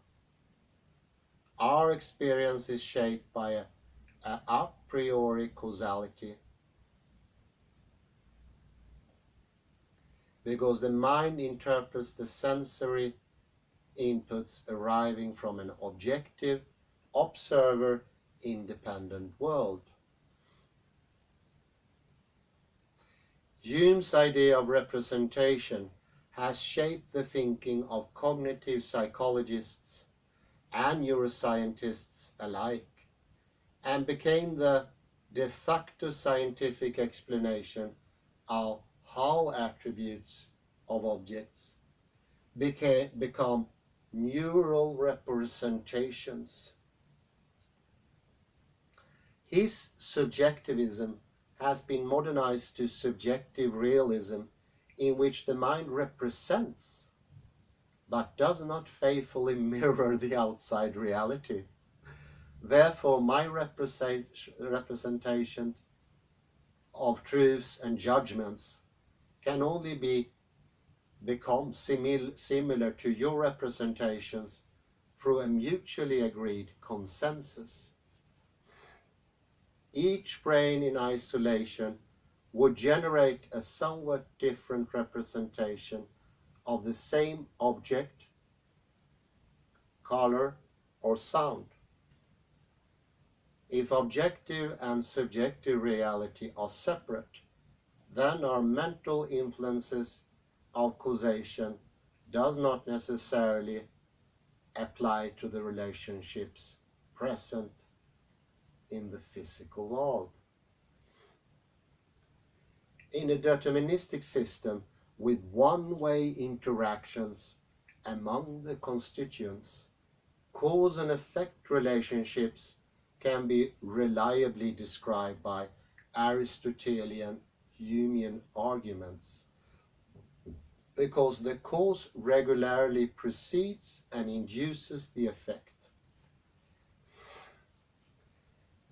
Our experience is shaped by a priori causality, because the mind interprets the sensory inputs arriving from an objective, observer, independent world. Hume's idea of representation has shaped the thinking of cognitive psychologists and neuroscientists alike, and became the de facto scientific explanation of how attributes of objects become neural representations. His subjectivism has been modernized to subjective realism, in which the mind represents but does not faithfully mirror the outside reality. Therefore, my representation of truths and judgments can only become similar to your representations through a mutually agreed consensus. Each brain in isolation would generate a somewhat different representation of the same object, color, or sound. If objective and subjective reality are separate, then our mental influences of causation does not necessarily apply to the relationships present in the physical world. In a deterministic system with one-way interactions among the constituents, cause and effect relationships can be reliably described by Aristotelian Humean arguments, because the cause regularly precedes and induces the effect.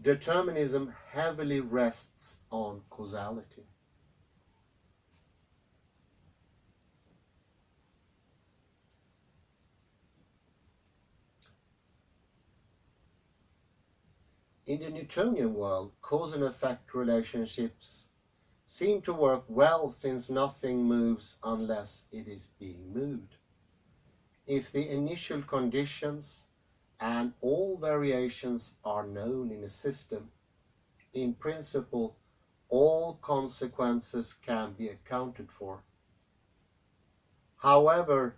Determinism heavily rests on causality. In the Newtonian world, cause and effect relationships seem to work well, since nothing moves unless it is being moved. If the initial conditions and all variations are known in a system, in principle, all consequences can be accounted for. However,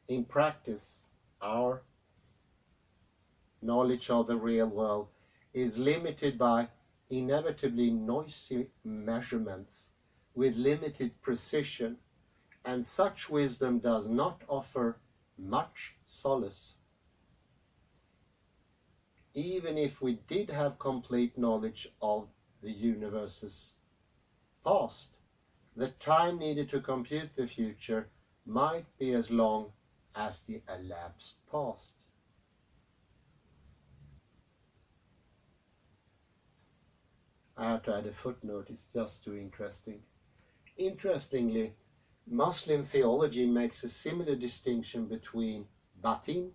in practice, our knowledge of the real world is limited by inevitably noisy measurements with limited precision, and such wisdom does not offer much solace. Even if we did have complete knowledge of the universe's past, the time needed to compute the future might be as long as the elapsed past. I have to add a footnote, it's just too interesting. Interestingly, Muslim theology makes a similar distinction between batin,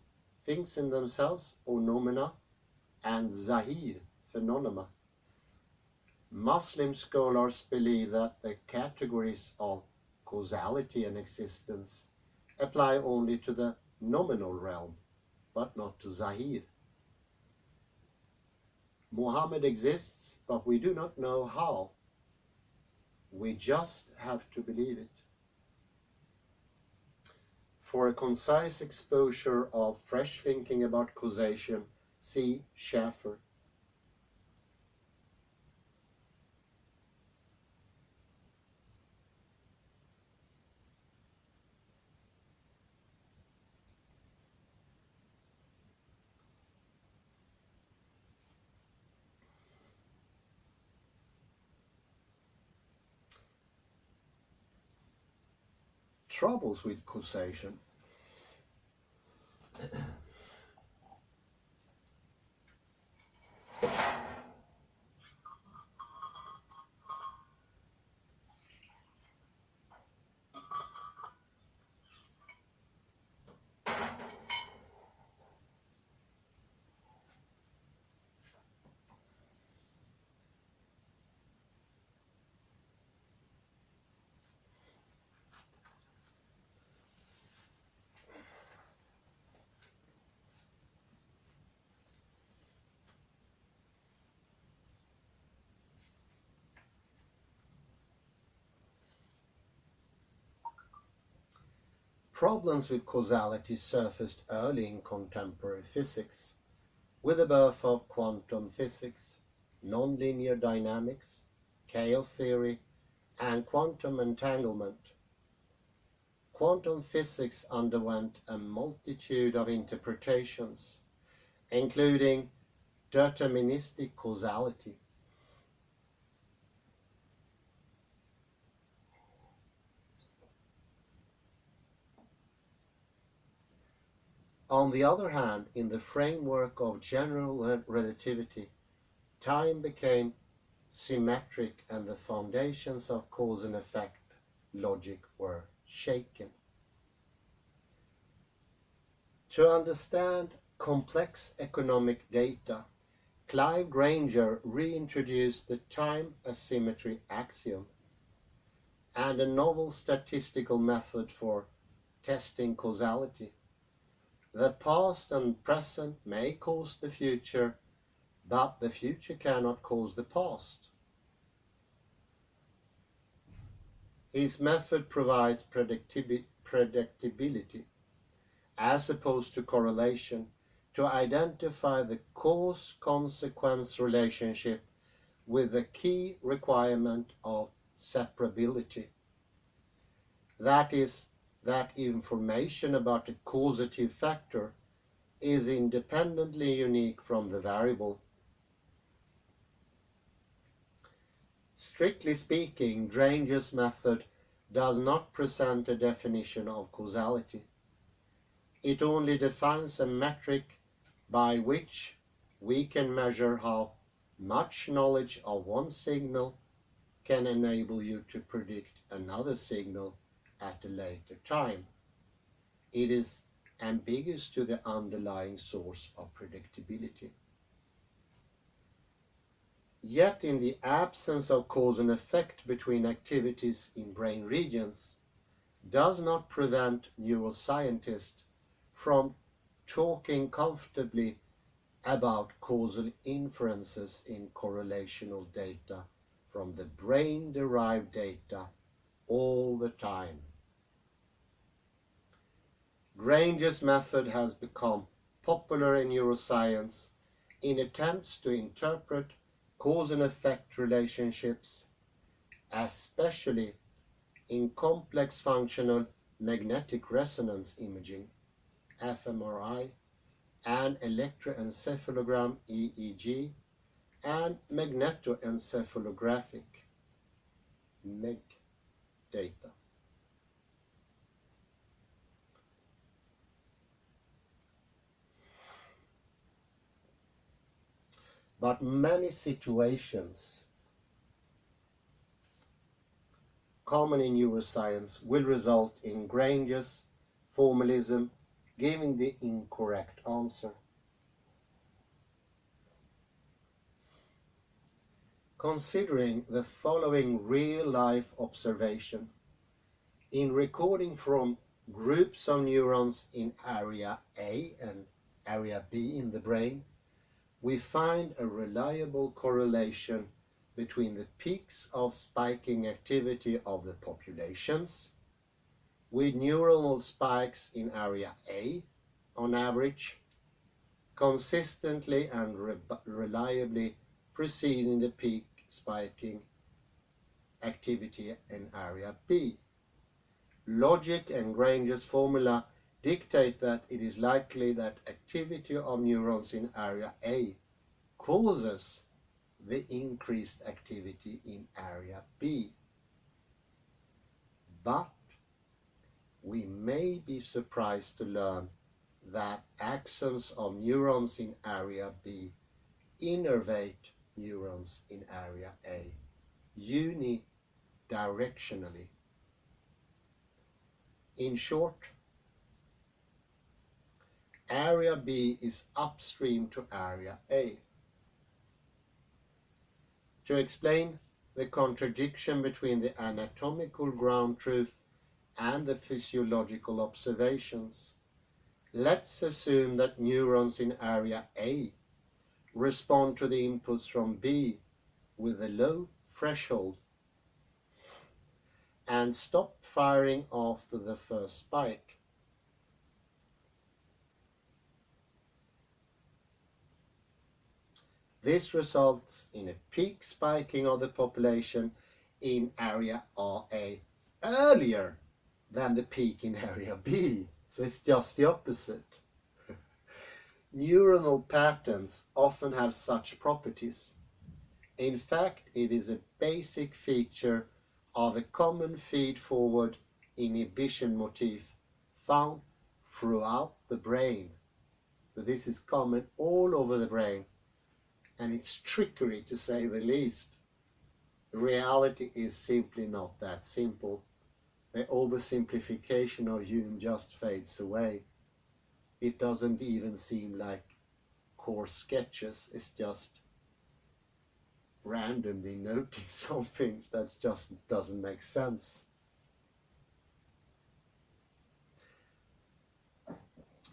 things in themselves, or noumena, and zahir, phenomena. Muslim scholars believe that the categories of causality and existence apply only to the nominal realm, but not to zahir. Muhammad exists, but we do not know how. We just have to believe it. For a concise exposure of fresh thinking about causation, see Schaffer. troubles with causation. Problems with causality surfaced early in contemporary physics, with the birth of quantum physics, nonlinear dynamics, chaos theory, and quantum entanglement. Quantum physics underwent a multitude of interpretations, including deterministic causality. On the other hand, in the framework of general relativity, time became symmetric and the foundations of cause and effect logic were shaken. To understand complex economic data, Clive Granger reintroduced the time asymmetry axiom and a novel statistical method for testing causality. The past and present may cause the future, but the future cannot cause the past. His method provides predictability, as opposed to correlation, to identify the cause-consequence relationship with the key requirement of separability. That is, that information about a causative factor is independently unique from the variable. Strictly speaking, Granger's method does not present a definition of causality. It only defines a metric by which we can measure how much knowledge of one signal can enable you to predict another signal at a later time. It is ambiguous to the underlying source of predictability. Yet, in the absence of cause and effect between activities in brain regions, does not prevent neuroscientists from talking comfortably about causal inferences in correlational data from the brain-derived data all the time. Granger's method has become popular in neuroscience in attempts to interpret cause and effect relationships, especially in complex functional magnetic resonance imaging, fMRI, and electroencephalogram, EEG, and magnetoencephalographic, MEG, data. But many situations common in neuroscience will result in Granger's formalism giving the incorrect answer. Considering the following real-life observation, in recording from groups of neurons in area A and area B in the brain, we find a reliable correlation between the peaks of spiking activity of the populations, with neuronal spikes in area A on average, consistently and reliably preceding the peak spiking activity in area B. Logic and Granger's formula dictate that it is likely that activity of neurons in area A causes the increased activity in area B. But we may be surprised to learn that axons of neurons in area B innervate neurons in area A unidirectionally. In short, area B is upstream to area A. To explain the contradiction between the anatomical ground truth and the physiological observations, let's assume that neurons in area A respond to the inputs from B with a low threshold and stop firing after the first spike. This results in a peak spiking of the population in area RA earlier than the peak in area B. So it's just the opposite. Neuronal patterns often have such properties. In fact, it is a basic feature of a common feed-forward inhibition motif found throughout the brain. So this is common all over the brain, and it's trickery to say the least. The reality is simply not that simple. The oversimplification of Hume just fades away. It doesn't even seem like coarse sketches, it's just randomly noting some things that just doesn't make sense.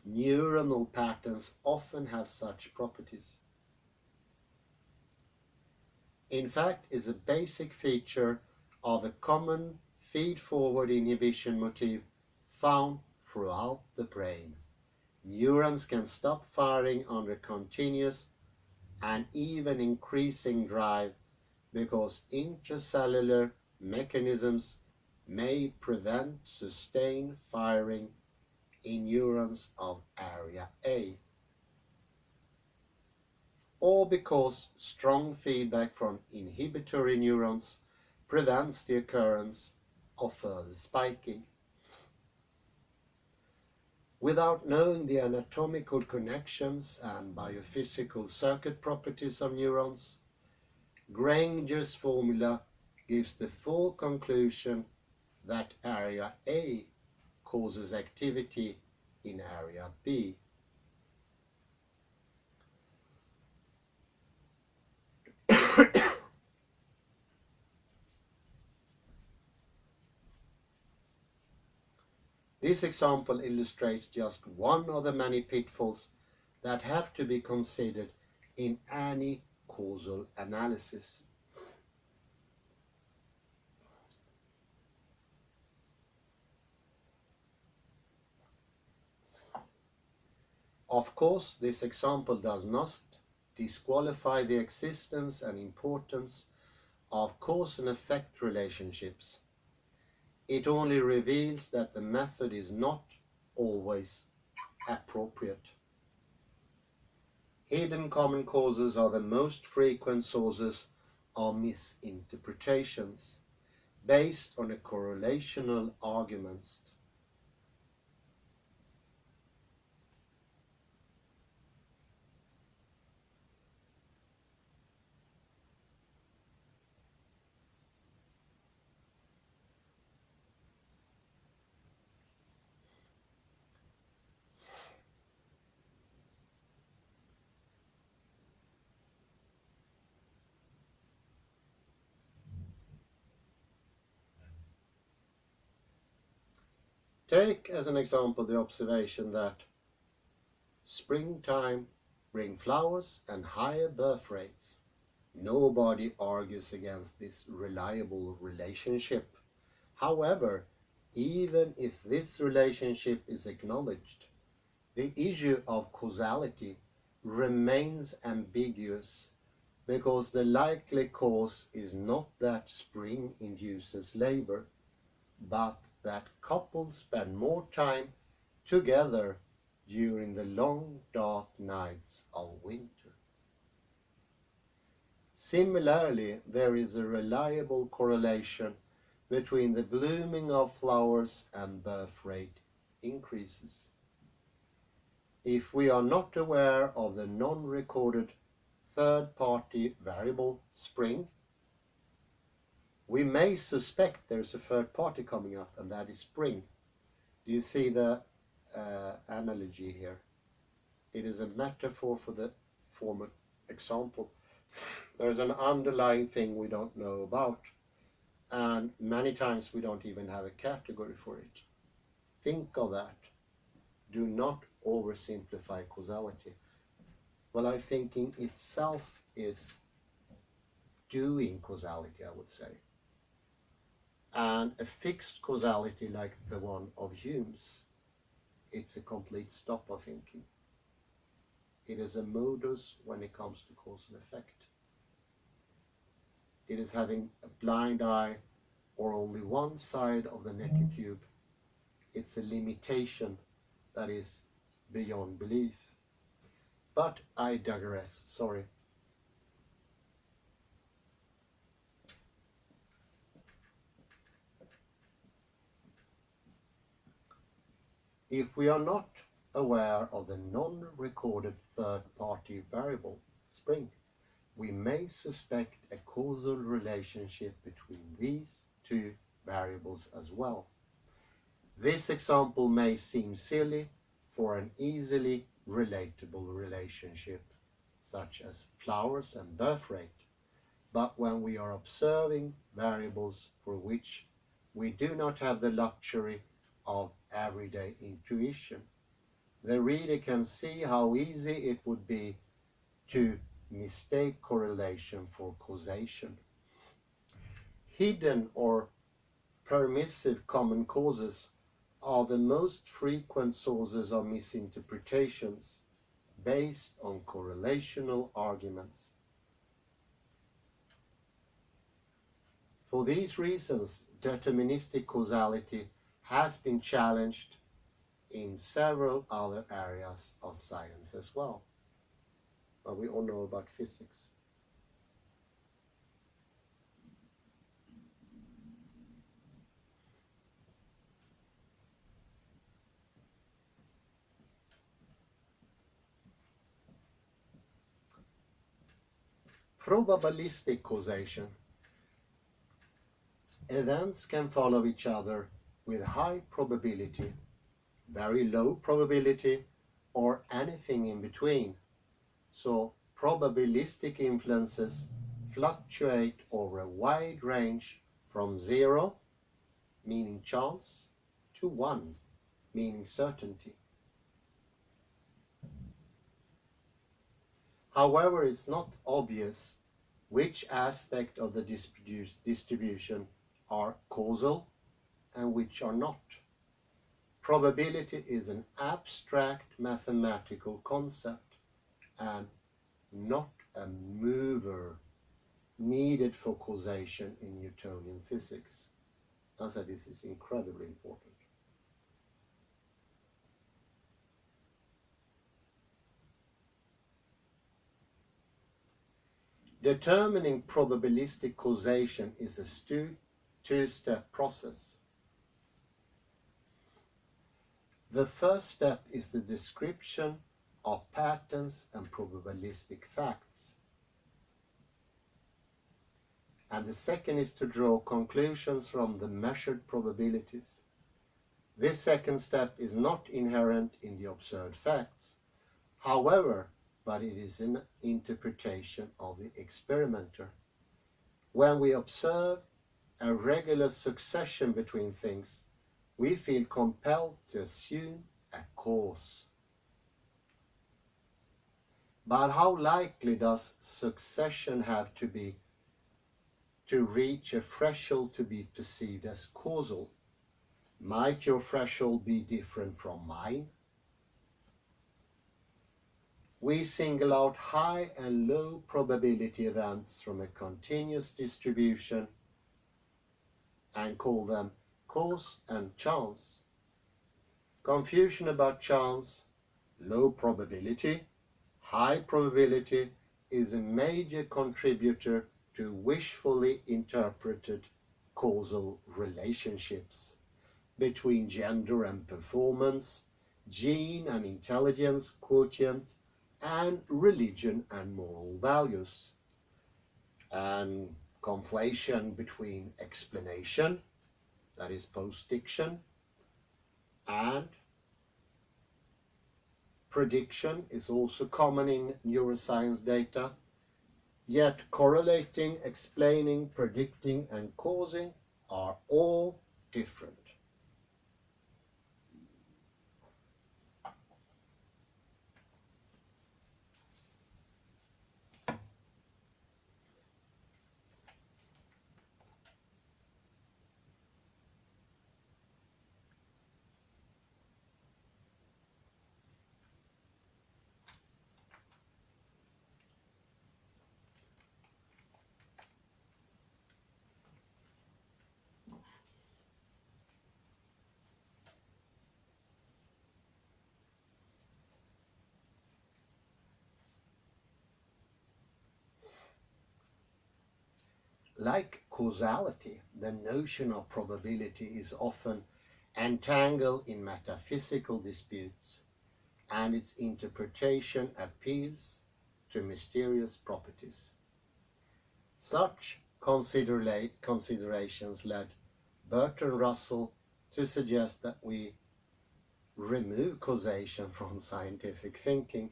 Neuronal patterns often have such properties. In fact, is a basic feature of a common feed-forward inhibition motif found throughout the brain. Neurons can stop firing under continuous and even increasing drive because intracellular mechanisms may prevent sustained firing in neurons of area A, or because strong feedback from inhibitory neurons prevents the occurrence of further spiking. Without knowing the anatomical connections and biophysical circuit properties of neurons, Granger's formula gives the full conclusion that area A causes activity in area B. This example illustrates just one of the many pitfalls that have to be considered in any causal analysis. Of course, this example does not disqualify the existence and importance of cause and effect relationships. It only reveals that the method is not always appropriate. Hidden common causes are the most frequent sources of misinterpretations based on a correlational argument. Take as an example the observation that springtime brings flowers and higher birth rates. Nobody argues against this reliable relationship. However, even if this relationship is acknowledged, the issue of causality remains ambiguous because the likely cause is not that spring induces labor, but that couples spend more time together during the long dark nights of winter. Similarly, there is a reliable correlation between the blooming of flowers and birth rate increases. If we are not aware of the non-recorded third-party variable spring, we may suspect there's a third party coming up, and that is spring. Do you see the analogy here? It is a metaphor for the former example. There's an underlying thing we don't know about, and many times we don't even have a category for it. Think of that. Do not oversimplify causality. Well, I think in itself is doing causality, I would say. And a fixed causality like the one of Hume's, it's a complete stop of thinking. It is a modus when it comes to cause and effect. It is having a blind eye or only one side of the Necker cube. It's a limitation that is beyond belief. But I digress, sorry. If we are not aware of the non-recorded third-party variable, spring, we may suspect a causal relationship between these two variables as well. This example may seem silly for an easily relatable relationship, such as flowers and birth rate, but when we are observing variables for which we do not have the luxury of everyday intuition, the reader can see how easy it would be to mistake correlation for causation. Hidden or permissive common causes are the most frequent sources of misinterpretations based on correlational arguments. For these reasons, deterministic causality has been challenged in several other areas of science as well. But we all know about physics. Probabilistic causation. Events can follow each other with high probability, very low probability, or anything in between. So probabilistic influences fluctuate over a wide range from 0, meaning chance, to 1, meaning certainty. However, it's not obvious which aspect of the distribution are causal and which are not. Probability is an abstract mathematical concept and not a mover needed for causation in Newtonian physics. I said this is incredibly important. Determining probabilistic causation is a two-step process. The first step is the description of patterns and probabilistic facts. And the second is to draw conclusions from the measured probabilities. This second step is not inherent in the observed facts, however, but it is an interpretation of the experimenter. When we observe a regular succession between things, we feel compelled to assume a cause. But how likely does succession have to be to reach a threshold to be perceived as causal? Might your threshold be different from mine? We single out high and low probability events from a continuous distribution and call them cause and chance. Confusion about chance, low probability, high probability is a major contributor to wishfully interpreted causal relationships between gender and performance, gene and intelligence quotient, and religion and moral values, and conflation between explanation, that is post-diction, and prediction is also common in neuroscience data, yet correlating, explaining, predicting, and causing are all different. Like causality, the notion of probability is often entangled in metaphysical disputes, and its interpretation appeals to mysterious properties. Such considerations led Bertrand Russell to suggest that we remove causation from scientific thinking.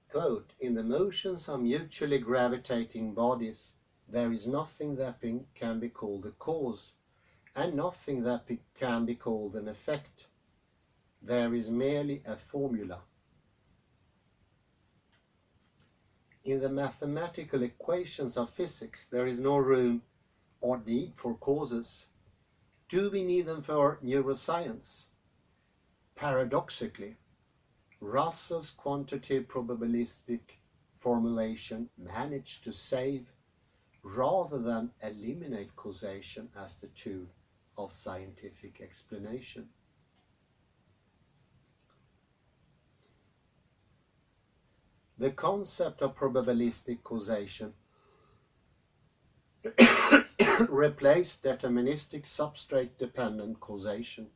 Quote, "In the motions of mutually gravitating bodies, there is nothing that can be called a cause, and nothing that can be called an effect. There is merely a formula. In the mathematical equations of physics, there is no room or need for causes. Do we need them for neuroscience? Paradoxically, Russell's quantitative probabilistic formulation managed to save rather than eliminate causation as the tool of scientific explanation. The concept of probabilistic causation replaced deterministic substrate-dependent causation.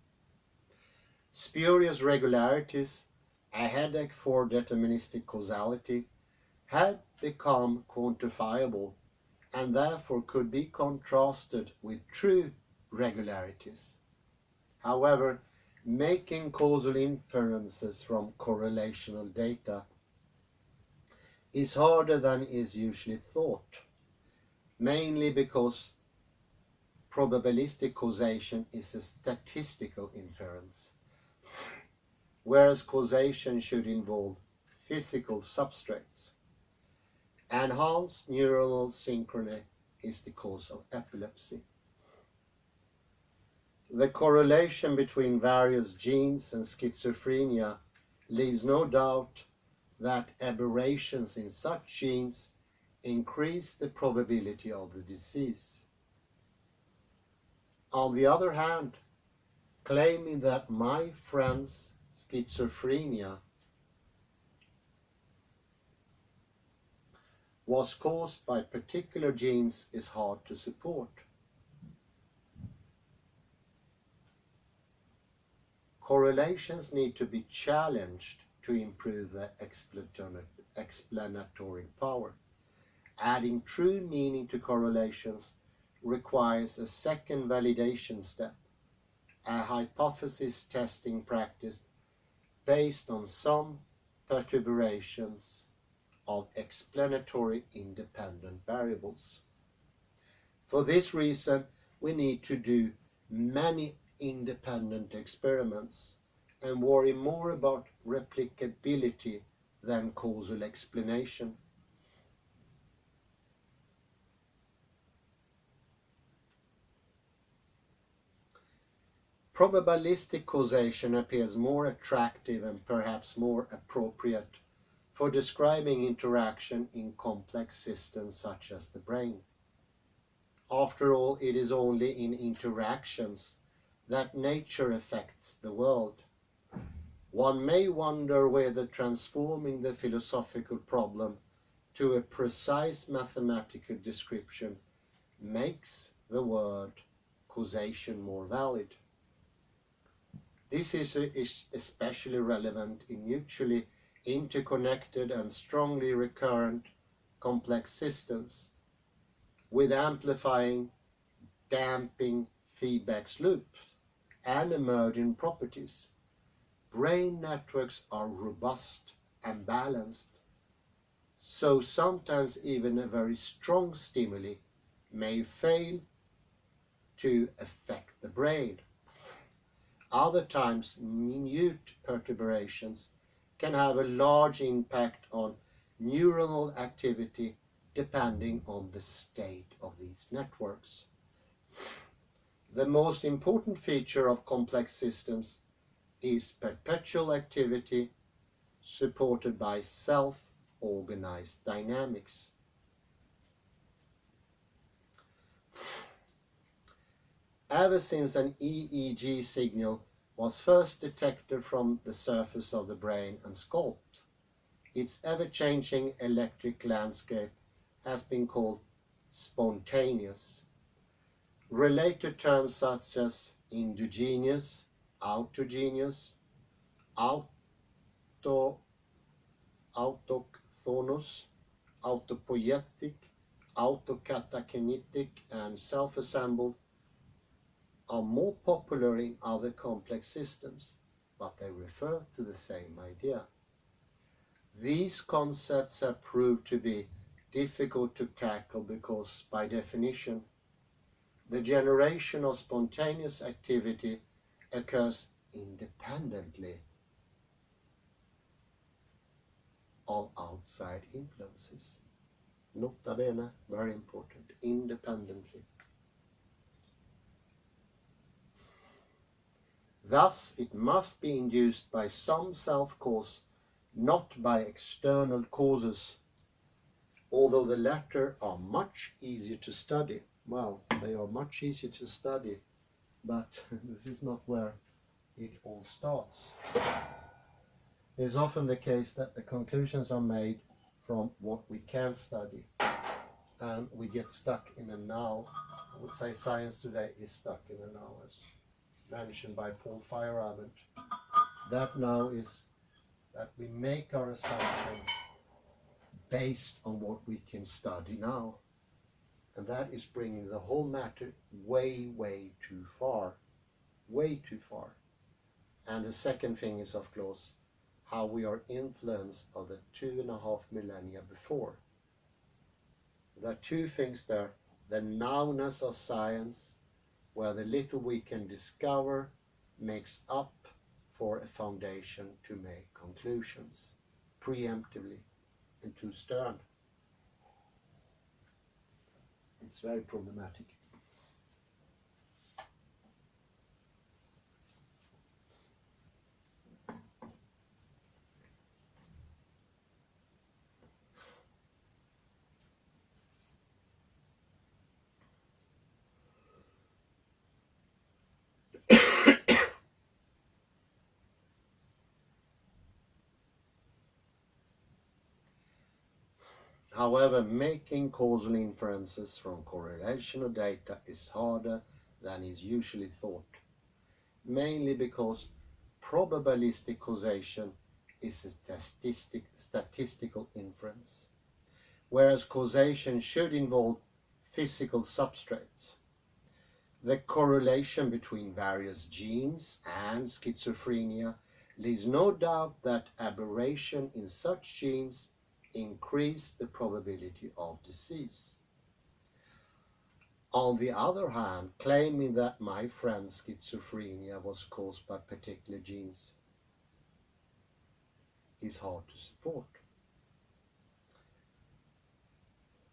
Spurious regularities, a headache for deterministic causality, had become quantifiable and therefore could be contrasted with true regularities. However, making causal inferences from correlational data is harder than is usually thought, mainly because probabilistic causation is a statistical inference, whereas causation should involve physical substrates. Enhanced neuronal synchrony is the cause of epilepsy. The correlation between various genes and schizophrenia leaves no doubt that aberrations in such genes increase the probability of the disease. On the other hand, claiming that my friend's schizophrenia was caused by particular genes is hard to support. Correlations need to be challenged to improve their explanatory power. Adding true meaning to correlations requires a second validation step, a hypothesis testing practice based on some perturbations of explanatory independent variables. For this reason, we need to do many independent experiments and worry more about replicability than causal explanation. Probabilistic causation appears more attractive and perhaps more appropriate for describing interaction in complex systems such as the brain. After all, it is only in interactions that nature affects the world. One may wonder whether transforming the philosophical problem to a precise mathematical description makes the word causation more valid. This is especially relevant in mutually interconnected and strongly recurrent complex systems with amplifying, damping feedback loops and emergent properties. Brain networks are robust and balanced, so sometimes even a very strong stimuli may fail to affect the brain. Other times, minute perturbations can have a large impact on neuronal activity depending on the state of these networks. The most important feature of complex systems is perpetual activity supported by self-organized dynamics. Ever since an EEG signal was first detected from the surface of the brain and sculpt, its ever-changing electric landscape has been called spontaneous. Related terms such as endogenous, autogenous, autochthonous, autopoietic, autocatakinetic, and self-assembled are more popular in other complex systems, but they refer to the same idea. These concepts have proved to be difficult to tackle because, by definition, the generation of spontaneous activity occurs independently of outside influences. Nota bene, very important, independently. Thus, it must be induced by some self-cause, not by external causes, although the latter are much easier to study. Well, they are much easier to study, but this is not where it all starts. It is often the case that the conclusions are made from what we can study, and we get stuck in the now. I would say science today is stuck in the now, as mentioned by Paul Feyerabend. That now is that we make our assumptions based on what we can study now. And that is bringing the whole matter way, way too far. Way too far. And the second thing is, of course, how we are influenced of the 2.5 millennia before. There are two things there. The nowness of science, where the little we can discover makes up for a foundation to make conclusions, preemptively and too stern. It's very problematic. However, making causal inferences from correlational data is harder than is usually thought, mainly because probabilistic causation is a statistical inference, whereas causation should involve physical substrates. The correlation between various genes and schizophrenia leaves no doubt that aberration in such genes increase the probability of disease. On the other hand, claiming that my friend's schizophrenia was caused by particular genes is hard to support.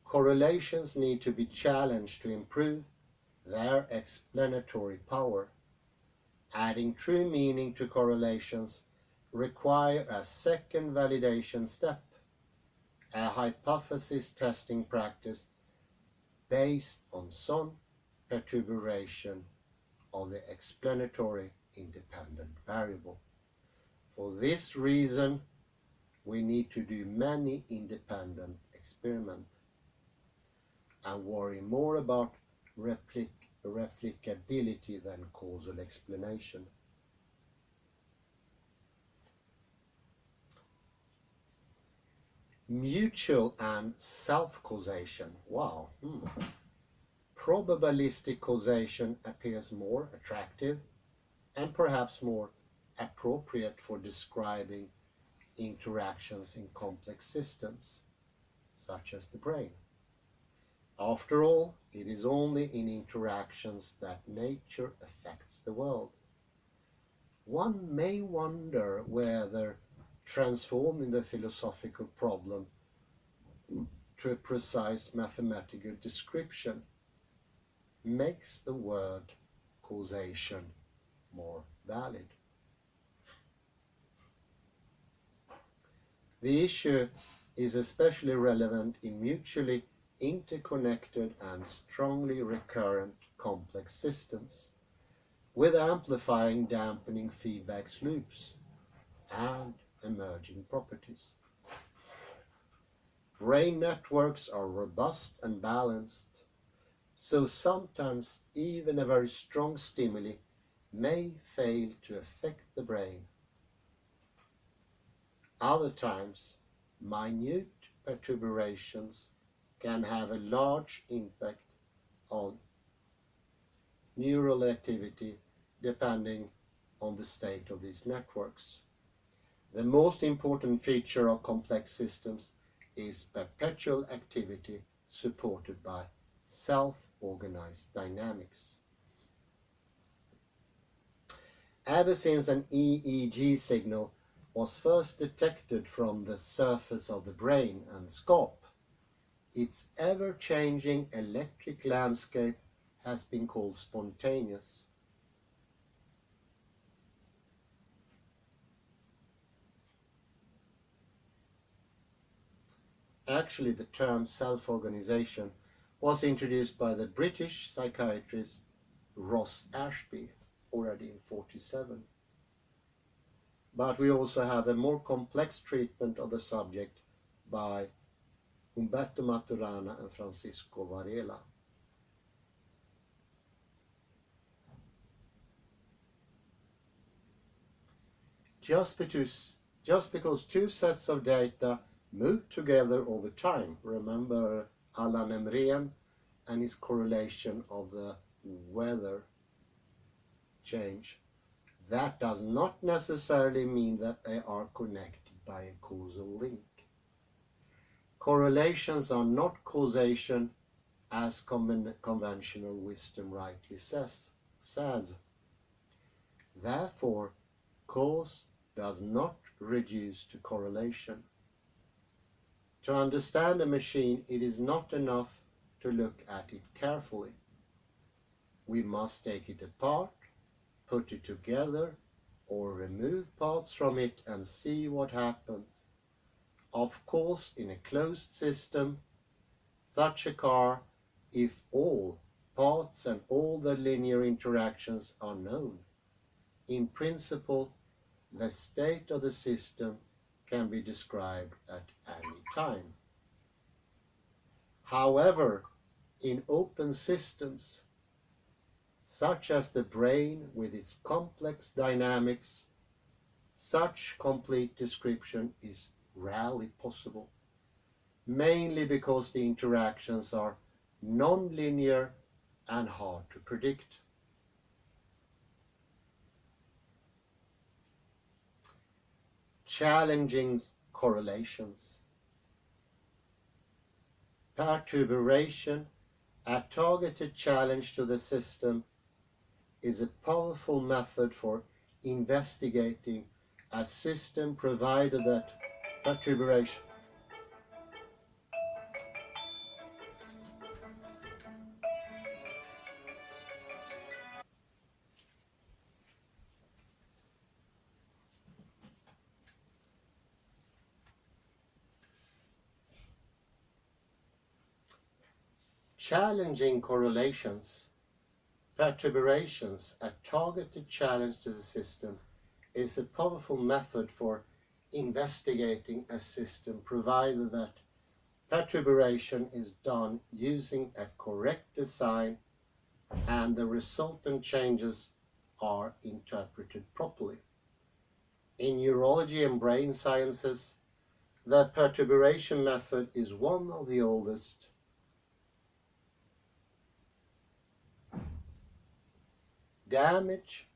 Correlations need to be challenged to improve their explanatory power. Adding true meaning to correlations require a second validation step, a hypothesis testing practice based on some perturbation of the explanatory independent variable. For this reason, we need to do many independent experiment and worry more about replicability than causal explanation. Mutual and self-causation. Wow. Probabilistic causation appears more attractive and perhaps more appropriate for describing interactions in complex systems, such as the brain. After all, it is only in interactions that nature affects the world. One may wonder whether transforming the philosophical problem to a precise mathematical description makes the word causation more valid. The issue is especially relevant in mutually interconnected and strongly recurrent complex systems with amplifying, dampening feedback loops and emerging properties. Brain networks are robust and balanced, so sometimes even a very strong stimuli may fail to affect the brain. Other times, minute perturbations can have a large impact on neural activity depending on the state of these networks. The most important feature of complex systems is perpetual activity supported by self-organized dynamics. Ever since an EEG signal was first detected from the surface of the brain and scalp, its ever-changing electric landscape has been called spontaneous. Actually, the term self-organization was introduced by the British psychiatrist Ross Ashby already in 1947. But we also have a more complex treatment of the subject by Umberto Maturana and Francisco Varela. Just because two sets of data move together over time, remember Alan Emreen and his correlation of the weather change, that does not necessarily mean that they are connected by a causal link. Correlations are not causation, as conventional wisdom rightly says. Therefore, cause does not reduce to correlation. To understand a machine, it is not enough to look at it carefully. We must take it apart, put it together, or remove parts from it and see what happens. Of course, in a closed system, such a car, if all parts and all the linear interactions are known, in principle, the state of the system can be described at any time. However, in open systems, such as the brain with its complex dynamics, such complete description is rarely possible, mainly because the interactions are non-linear and hard to predict. Challenging correlations. Perturbation, a targeted challenge to the system, is a powerful method for investigating a system provided that perturbation challenging correlations, perturbations, a targeted challenge to the system, is a powerful method for investigating a system provided that perturbation is done using a correct design and the resultant changes are interpreted properly. In neurology and brain sciences, the perturbation method is one of the oldest. Damage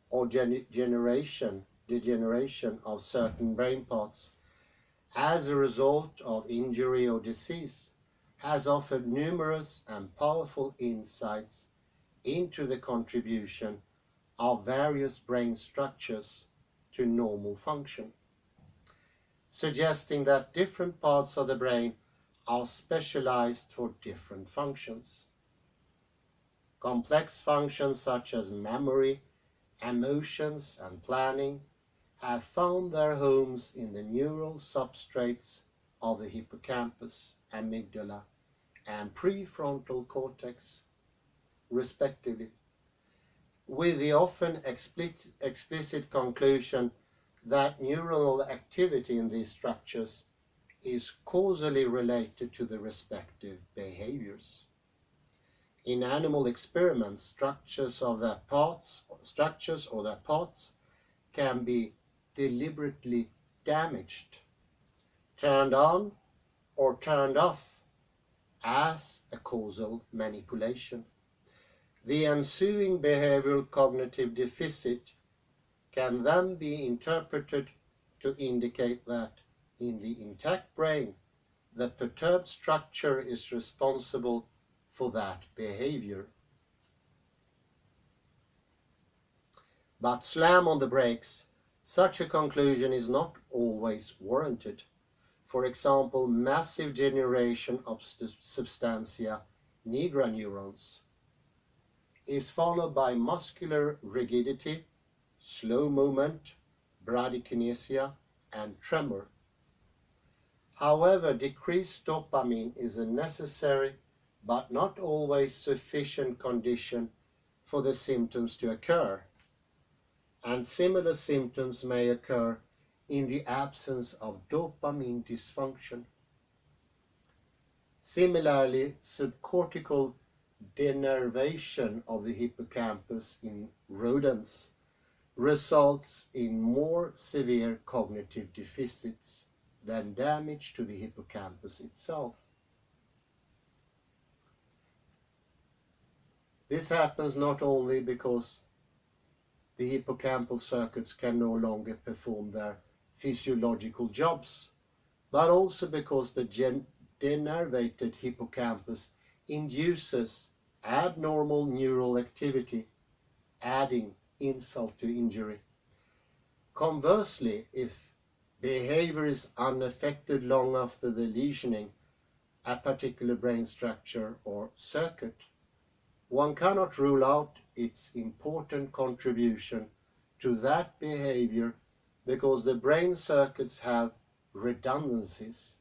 or degeneration of certain brain parts as a result of injury or disease has offered numerous and powerful insights into the contribution of various brain structures to normal function, suggesting that different parts of the brain are specialized for different functions. Complex functions such as memory, emotions, and planning have found their homes in the neural substrates of the hippocampus, amygdala, and prefrontal cortex, respectively, with the often explicit conclusion that neuronal activity in these structures is causally related to the respective behaviors. In animal experiments, structures or their parts can be deliberately damaged, turned on or turned off as a causal manipulation. The ensuing behavioral cognitive deficit can then be interpreted to indicate that in the intact brain, the perturbed structure is responsible for that behavior. But slam on the brakes, such a conclusion is not always warranted. For example, massive generation of substantia nigra neurons is followed by muscular rigidity, slow movement, bradykinesia, and tremor. However, decreased dopamine is a necessary but not always sufficient condition for the symptoms to occur, and similar symptoms may occur in the absence of dopamine dysfunction. Similarly, subcortical denervation of the hippocampus in rodents results in more severe cognitive deficits than damage to the hippocampus itself. This happens not only because the hippocampal circuits can no longer perform their physiological jobs, but also because the denervated hippocampus induces abnormal neural activity, adding insult to injury. Conversely, if behavior is unaffected long after the lesioning a particular brain structure or circuit, one cannot rule out its important contribution to that behavior because the brain circuits have redundancies,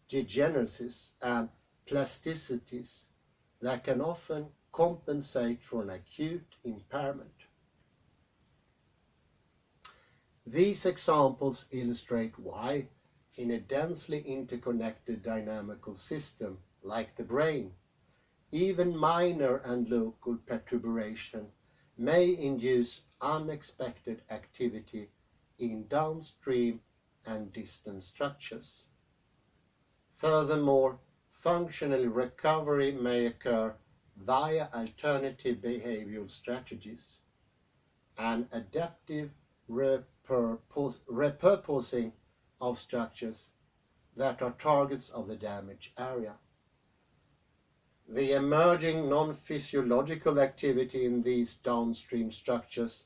degeneracies, and plasticities that can often compensate for an acute impairment. These examples illustrate why, in a densely interconnected dynamical system like the brain, even minor and local perturbation may induce unexpected activity in downstream and distant structures. Furthermore, functional recovery may occur via alternative behavioral strategies and adaptive repurposing of structures that are targets of the damaged area. The emerging non-physiological activity in these downstream structures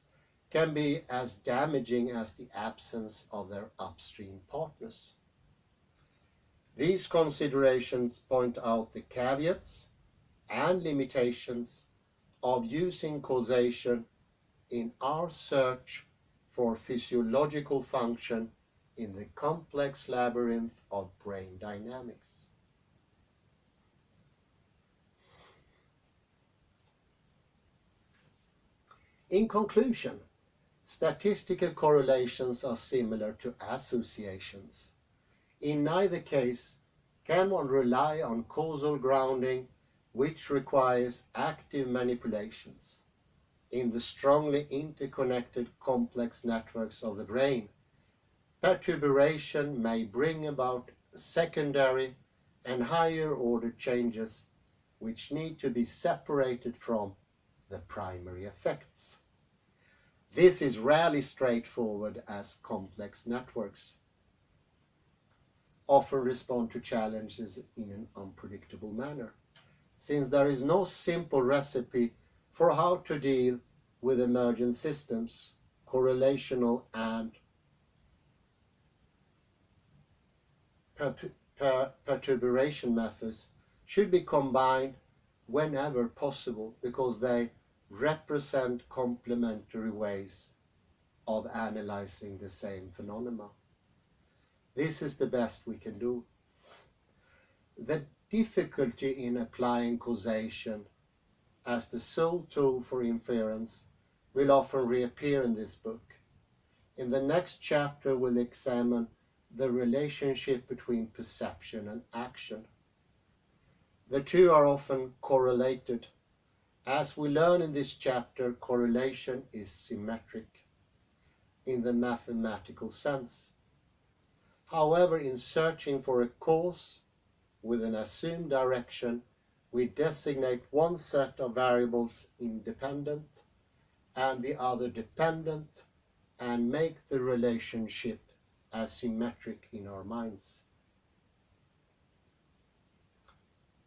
can be as damaging as the absence of their upstream partners. These considerations point out the caveats and limitations of using causation in our search for physiological function in the complex labyrinth of brain dynamics. In conclusion, Statistical correlations are similar to associations. In neither case can one rely on causal grounding, which requires active manipulations. In the strongly interconnected complex networks of the brain, perturbation may bring about secondary and higher order changes which need to be separated from the primary effects. This is rarely straightforward, as complex networks often respond to challenges in an unpredictable manner, since there is no simple recipe for how to deal with emergent systems. Correlational and perturbation methods should be combined whenever possible, because they represent complementary ways of analyzing the same phenomena. This is the best we can do. The difficulty in applying causation as the sole tool for inference will often reappear in this book. In the next chapter, we'll examine the relationship between perception and action. The two are often correlated. As we learn in this chapter, correlation is symmetric in the mathematical sense. However, in searching for a cause with an assumed direction, we designate one set of variables independent and the other dependent, and make the relationship asymmetric in our minds.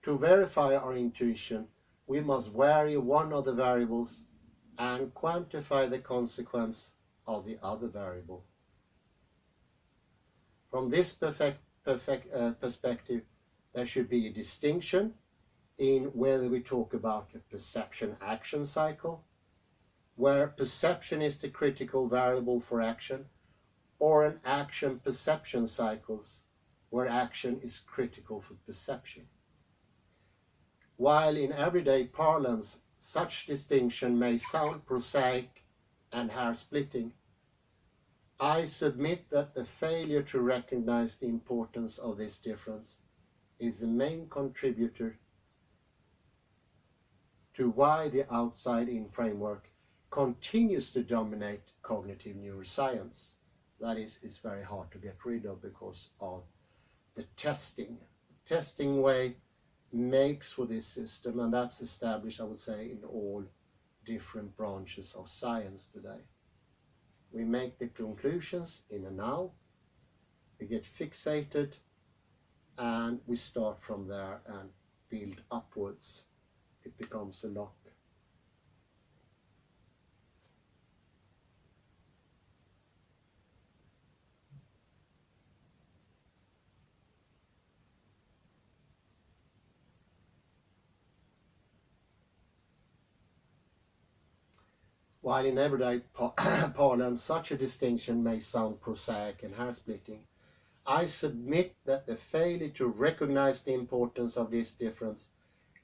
To verify our intuition, we must vary one of the variables and quantify the consequence of the other variable. From this perspective, there should be a distinction in whether we talk about a perception-action cycle, where perception is the critical variable for action, or an action-perception cycles, where action is critical for perception. While in everyday parlance such distinction may sound prosaic and hair-splitting, I submit that the failure to recognize the importance of this difference is the main contributor to why the outside-in framework continues to dominate cognitive neuroscience. That is, it's very hard to get rid of because of the testing. The testing way makes for this system, and that's established, I would say, in all different branches of science today. We make the conclusions in a now, we get fixated, and we start from there and build upwards. It becomes a lock. While in everyday parlance such a distinction may sound prosaic and hair-splitting, I submit that the failure to recognize the importance of this difference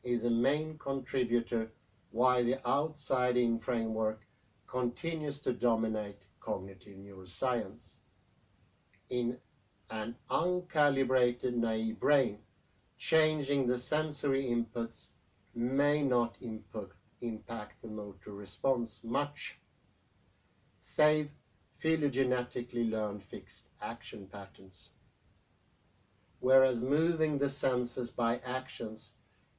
is a main contributor why the outside-in framework continues to dominate cognitive neuroscience. In an uncalibrated naive brain, changing the sensory inputs may not impact the motor response much, save phylogenetically learned fixed action patterns. Whereas moving the senses by actions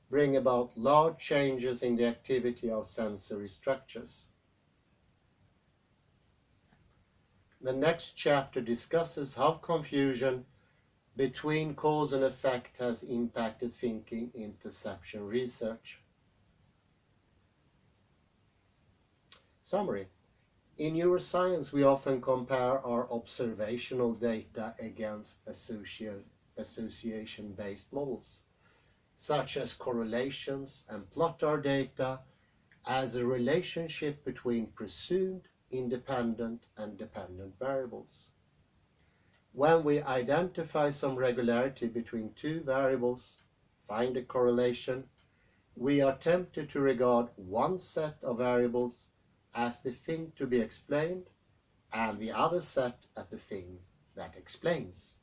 bring about large changes in the activity of sensory structures. The next chapter discusses how confusion between cause and effect has impacted thinking in perception research. Summary. In neuroscience, we often compare our observational data against association-based models, such as correlations, and plot our data as a relationship between presumed independent and dependent variables. When we identify some regularity between two variables, find a correlation, we are tempted to regard one set of variables as the thing to be explained and the other set at the thing that explains.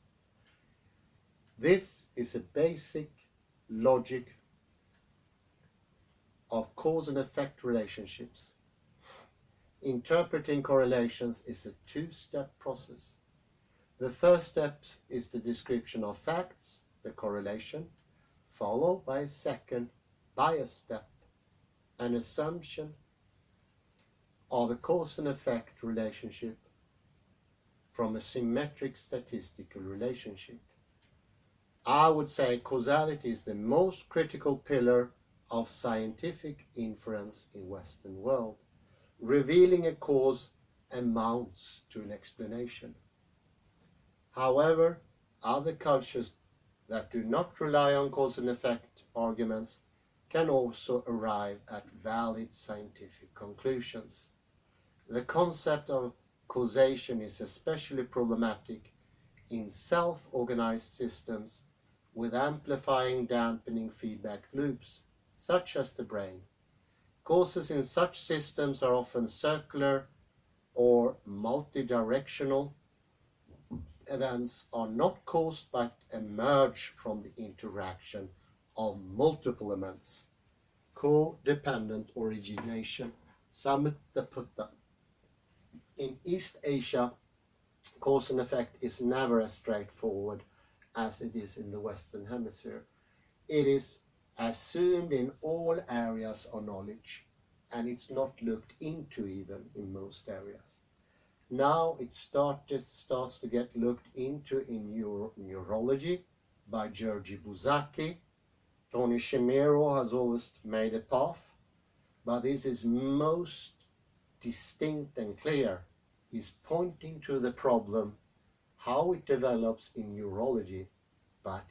This is a basic logic of cause and effect relationships. Interpreting correlations is a two-step process. The first step is the description of facts, the correlation, followed by a second bias step, an assumption of a cause and effect relationship from a symmetric statistical relationship. I would say causality is the most critical pillar of scientific inference in Western world. Revealing a cause amounts to an explanation. However, other cultures that do not rely on cause and effect arguments can also arrive at valid scientific conclusions. The concept of causation is especially problematic in self-organized systems with amplifying, dampening feedback loops, such as the brain. Causes in such systems are often circular or multidirectional. Events are not caused but emerge from the interaction of multiple events. Co-dependent origination. Sammetsutputta. In East Asia, cause and effect is never as straightforward as it is in the Western Hemisphere. It is assumed in all areas of knowledge, and it's not looked into even in most areas. Now it starts to get looked into in neurology by György Buzsaki. Tony Shimero has always made a path, but this is most distinct and clear. He's pointing to the problem, how it develops in neurology, but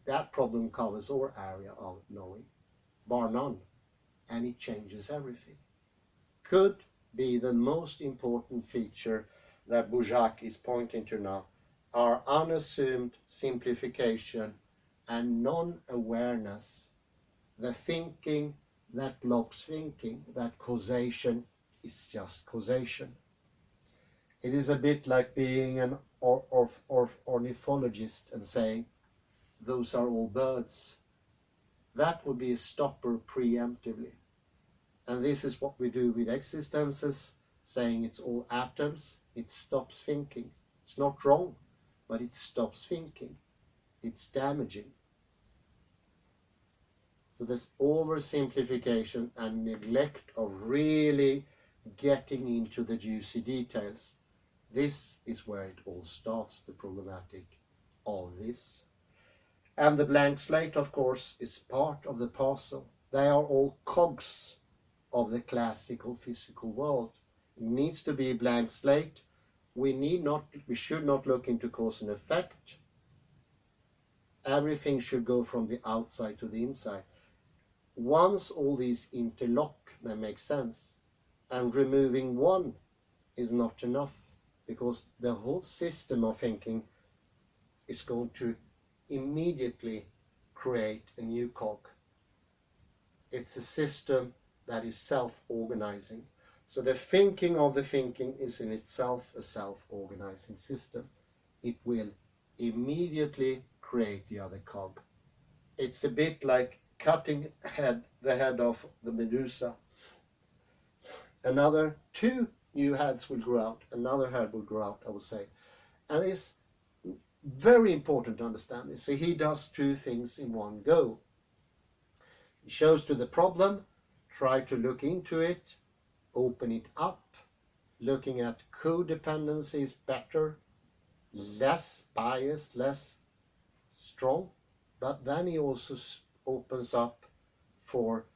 that problem covers all area of knowing, bar none, and it changes everything. Could be the most important feature that Buzsaki is pointing to now, are unassumed simplification and non-awareness, the thinking that blocks thinking, that causation is just causation. It is a bit like being an ornithologist and saying, those are all birds. That would be a stopper preemptively. And this is what we do with existences, saying it's all atoms. It stops thinking. It's not wrong, but it stops thinking. It's damaging. So this oversimplification and neglect of really getting into the juicy details. This is where it all starts, the problematic of this. And the blank slate, of course, is part of the puzzle. They are all cogs of the classical physical world. It needs to be a blank slate. We should not look into cause and effect. Everything should go from the outside to the inside. Once all these interlock, they make sense. And removing one is not enough, because the whole system of thinking is going to immediately create a new cog. It's a system that is self-organizing. So the thinking of the thinking is in itself a self-organizing system. It will immediately create the other cog. It's a bit like cutting the head off the Medusa. Another two new heads will grow out, another head will grow out, I would say. And it's very important to understand this. So he does two things in one go. He shows to the problem, try to look into it, open it up, looking at codependency is better, less biased, less strong, but then he also opens up for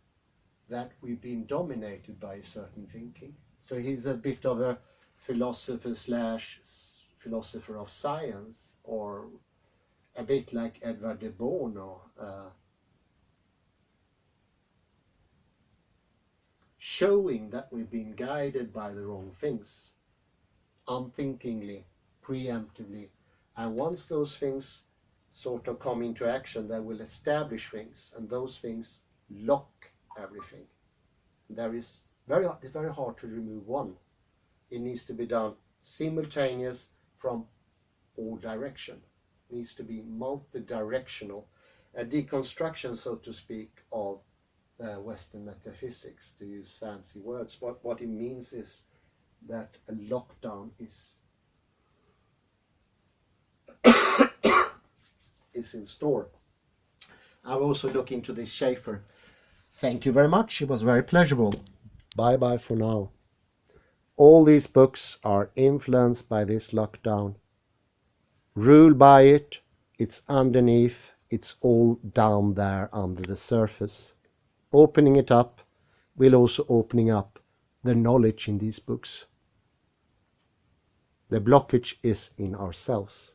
that we've been dominated by a certain thinking. So he's a bit of a philosopher / philosopher of science, or a bit like Edward de Bono, showing that we've been guided by the wrong things, unthinkingly, preemptively, and once those things sort of come into action, they will establish things, and those things lock everything. It's very hard to remove one. it needs to be done simultaneous from all direction. It needs to be multi-directional, a deconstruction, so to speak, of Western metaphysics, to use fancy words. What it means is that a lockdown is in store. I will also look into this Schaeffer. Thank you very much. It was very pleasurable. Bye bye for now. All these books are influenced by this lockdown. Rule by it. It's underneath. It's all down there under the surface. Opening it up will also opening up the knowledge in these books. The blockage is in ourselves.